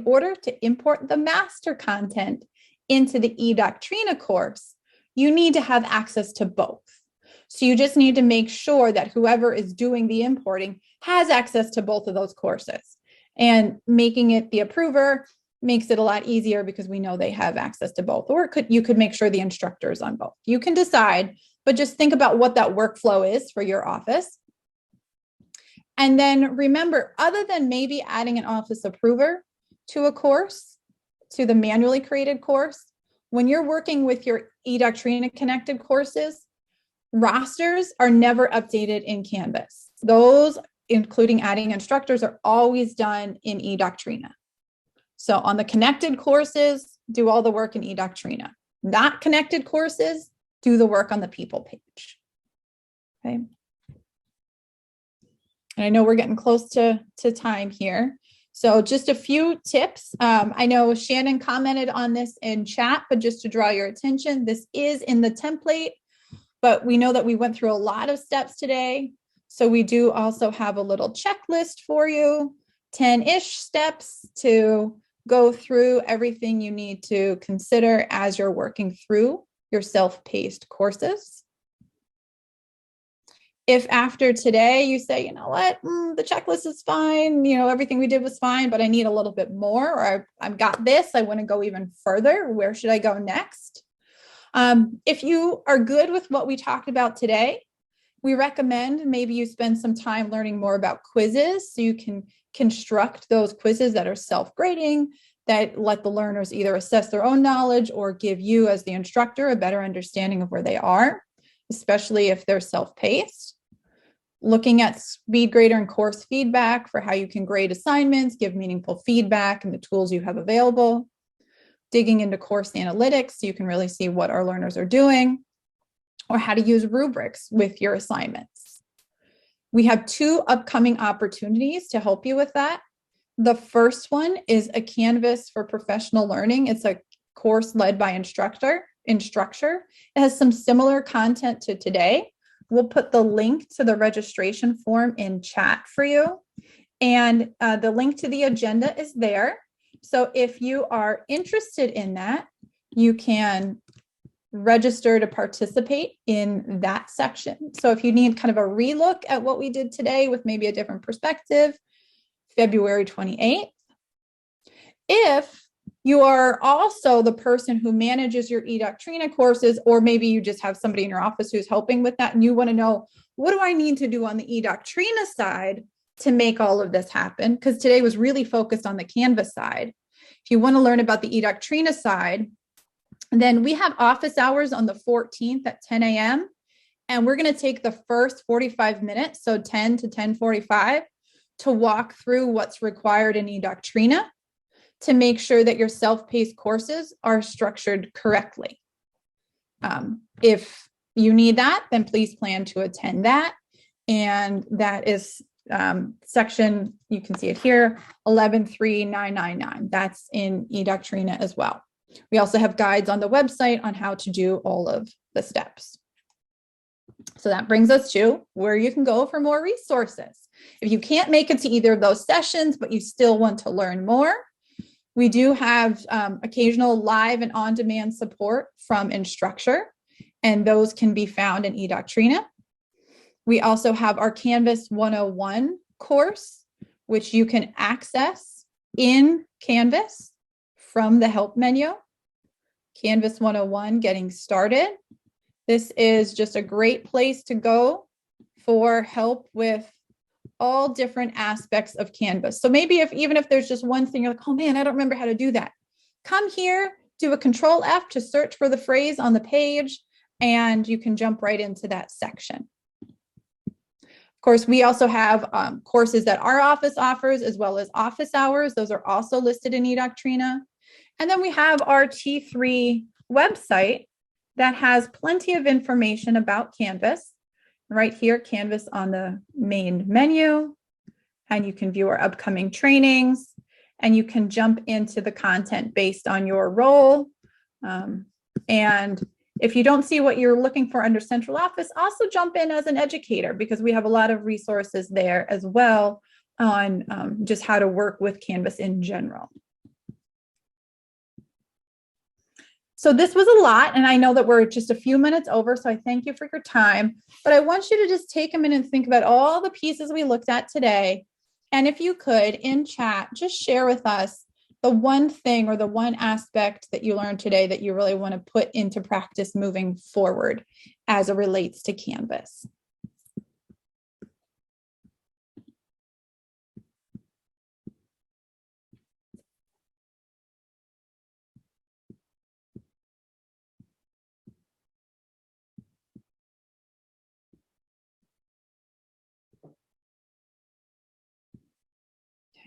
order to import the master content into the eDoctrina course, you need to have access to both. So you just need to make sure that whoever is doing the importing has access to both of those courses. And making it the approver makes it a lot easier because we know they have access to both. Or you could make sure the instructor is on both. You can decide, but just think about what that workflow is for your office. And then remember, other than maybe adding an office approver to a course, to the manually created course, when you're working with your eDoctrina connected courses, rosters are never updated in Canvas. Those, including adding instructors, are always done in eDoctrina. So on the connected courses, do all the work in eDoctrina. Not connected courses, do the work on the people page. Okay. And I know we're getting close to time here. So just a few tips. I know Shannon commented on this in chat, but just to draw your attention, this is in the template, but we know that we went through a lot of steps today. So we do also have a little checklist for you, 10-ish steps to go through everything you need to consider as you're working through your self-paced courses. If after today you say, you know what, the checklist is fine, you know, everything we did was fine, but I need a little bit more, or I've got this, I want to go even further, where should I go next? If you are good with what we talked about today, we recommend maybe you spend some time learning more about quizzes so you can construct those quizzes that are self-grading, that let the learners either assess their own knowledge or give you as the instructor a better understanding of where they are, especially if they're self-paced. Looking at SpeedGrader and course feedback for how you can grade assignments, give meaningful feedback, and the tools you have available. Digging into course analytics so you can really see what our learners are doing, or how to use rubrics with your assignments. We have 2 upcoming opportunities to help you with that. The first one is a Canvas for Professional Learning. It's a course led by Instructure. It has some similar content to today. We'll put the link to the registration form in chat for you. And the link to the agenda is there. So if you are interested in that, you can register to participate in that section. So if you need kind of a relook at what we did today with maybe a different perspective, February 28th. If you are also the person who manages your eDoctrina courses, or maybe you just have somebody in your office who's helping with that, and you want to know, what do I need to do on the eDoctrina side to make all of this happen? Because today was really focused on the Canvas side. If you want to learn about the eDoctrina side, then we have office hours on the 14th at 10 a.m. And we're going to take the first 45 minutes, so 10 to 10:45, to walk through what's required in eDoctrina to make sure that your self-paced courses are structured correctly. If you need that, then please plan to attend that. And that is section, you can see it here, 113999. That's in eDoctrina as well. We also have guides on the website on how to do all of the steps. So that brings us to where you can go for more resources. If you can't make it to either of those sessions, but you still want to learn more, We do have occasional live and on-demand support from Instructure, and those can be found in eDoctrina. We also have our Canvas 101 course, which you can access in Canvas from the help menu. Canvas 101, getting started. This is just a great place to go for help with all different aspects of Canvas. So maybe even if there's just one thing, you're like, oh man, I don't remember how to do that. Come here, do a Control F to search for the phrase on the page, and you can jump right into that section. Of course, we also have courses that our office offers, as well as office hours. Those are also listed in eDoctrina. And then we have our T3 website that has plenty of information about Canvas. Right here, Canvas on the main menu, and you can view our upcoming trainings, and you can jump into the content based on your role. And if you don't see what you're looking for under Central Office, also jump in as an educator, because we have a lot of resources there as well on just how to work with Canvas in general. So this was a lot, and I know that we're just a few minutes over, so I thank you for your time. But I want you to just take a minute and think about all the pieces we looked at today. And if you could, in chat, just share with us the one thing or the one aspect that you learned today that you really want to put into practice moving forward as it relates to Canvas.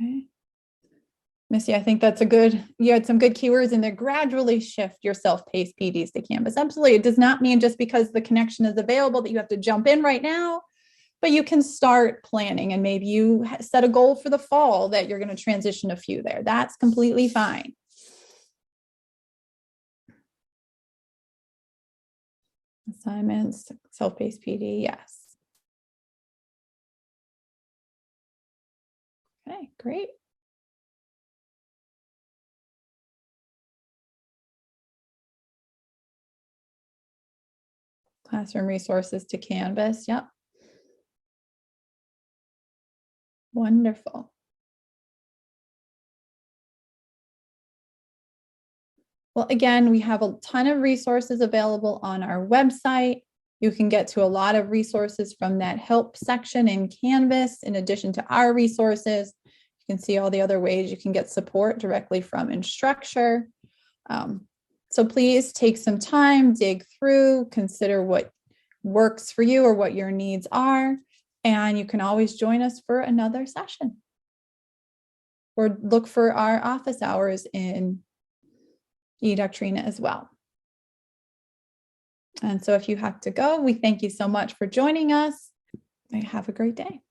Okay. Missy, I think that's you had some good keywords in there. Gradually shift your self-paced PDs to Canvas. Absolutely. It does not mean just because the connection is available that you have to jump in right now, but you can start planning, and maybe you set a goal for the fall that you're going to transition a few there. That's completely fine. Assignments, self-paced PD, yes. Okay, great. Classroom resources to Canvas, yep. Wonderful. Well, again, we have a ton of resources available on our website. You can get to a lot of resources from that help section in Canvas. In addition to our resources, you can see all the other ways you can get support directly from Instructure. So please take some time, dig through, consider what works for you or what your needs are, and you can always join us for another session. Or look for our office hours in eDoctrina as well. And so if you have to go, we thank you so much for joining us. Have a great day.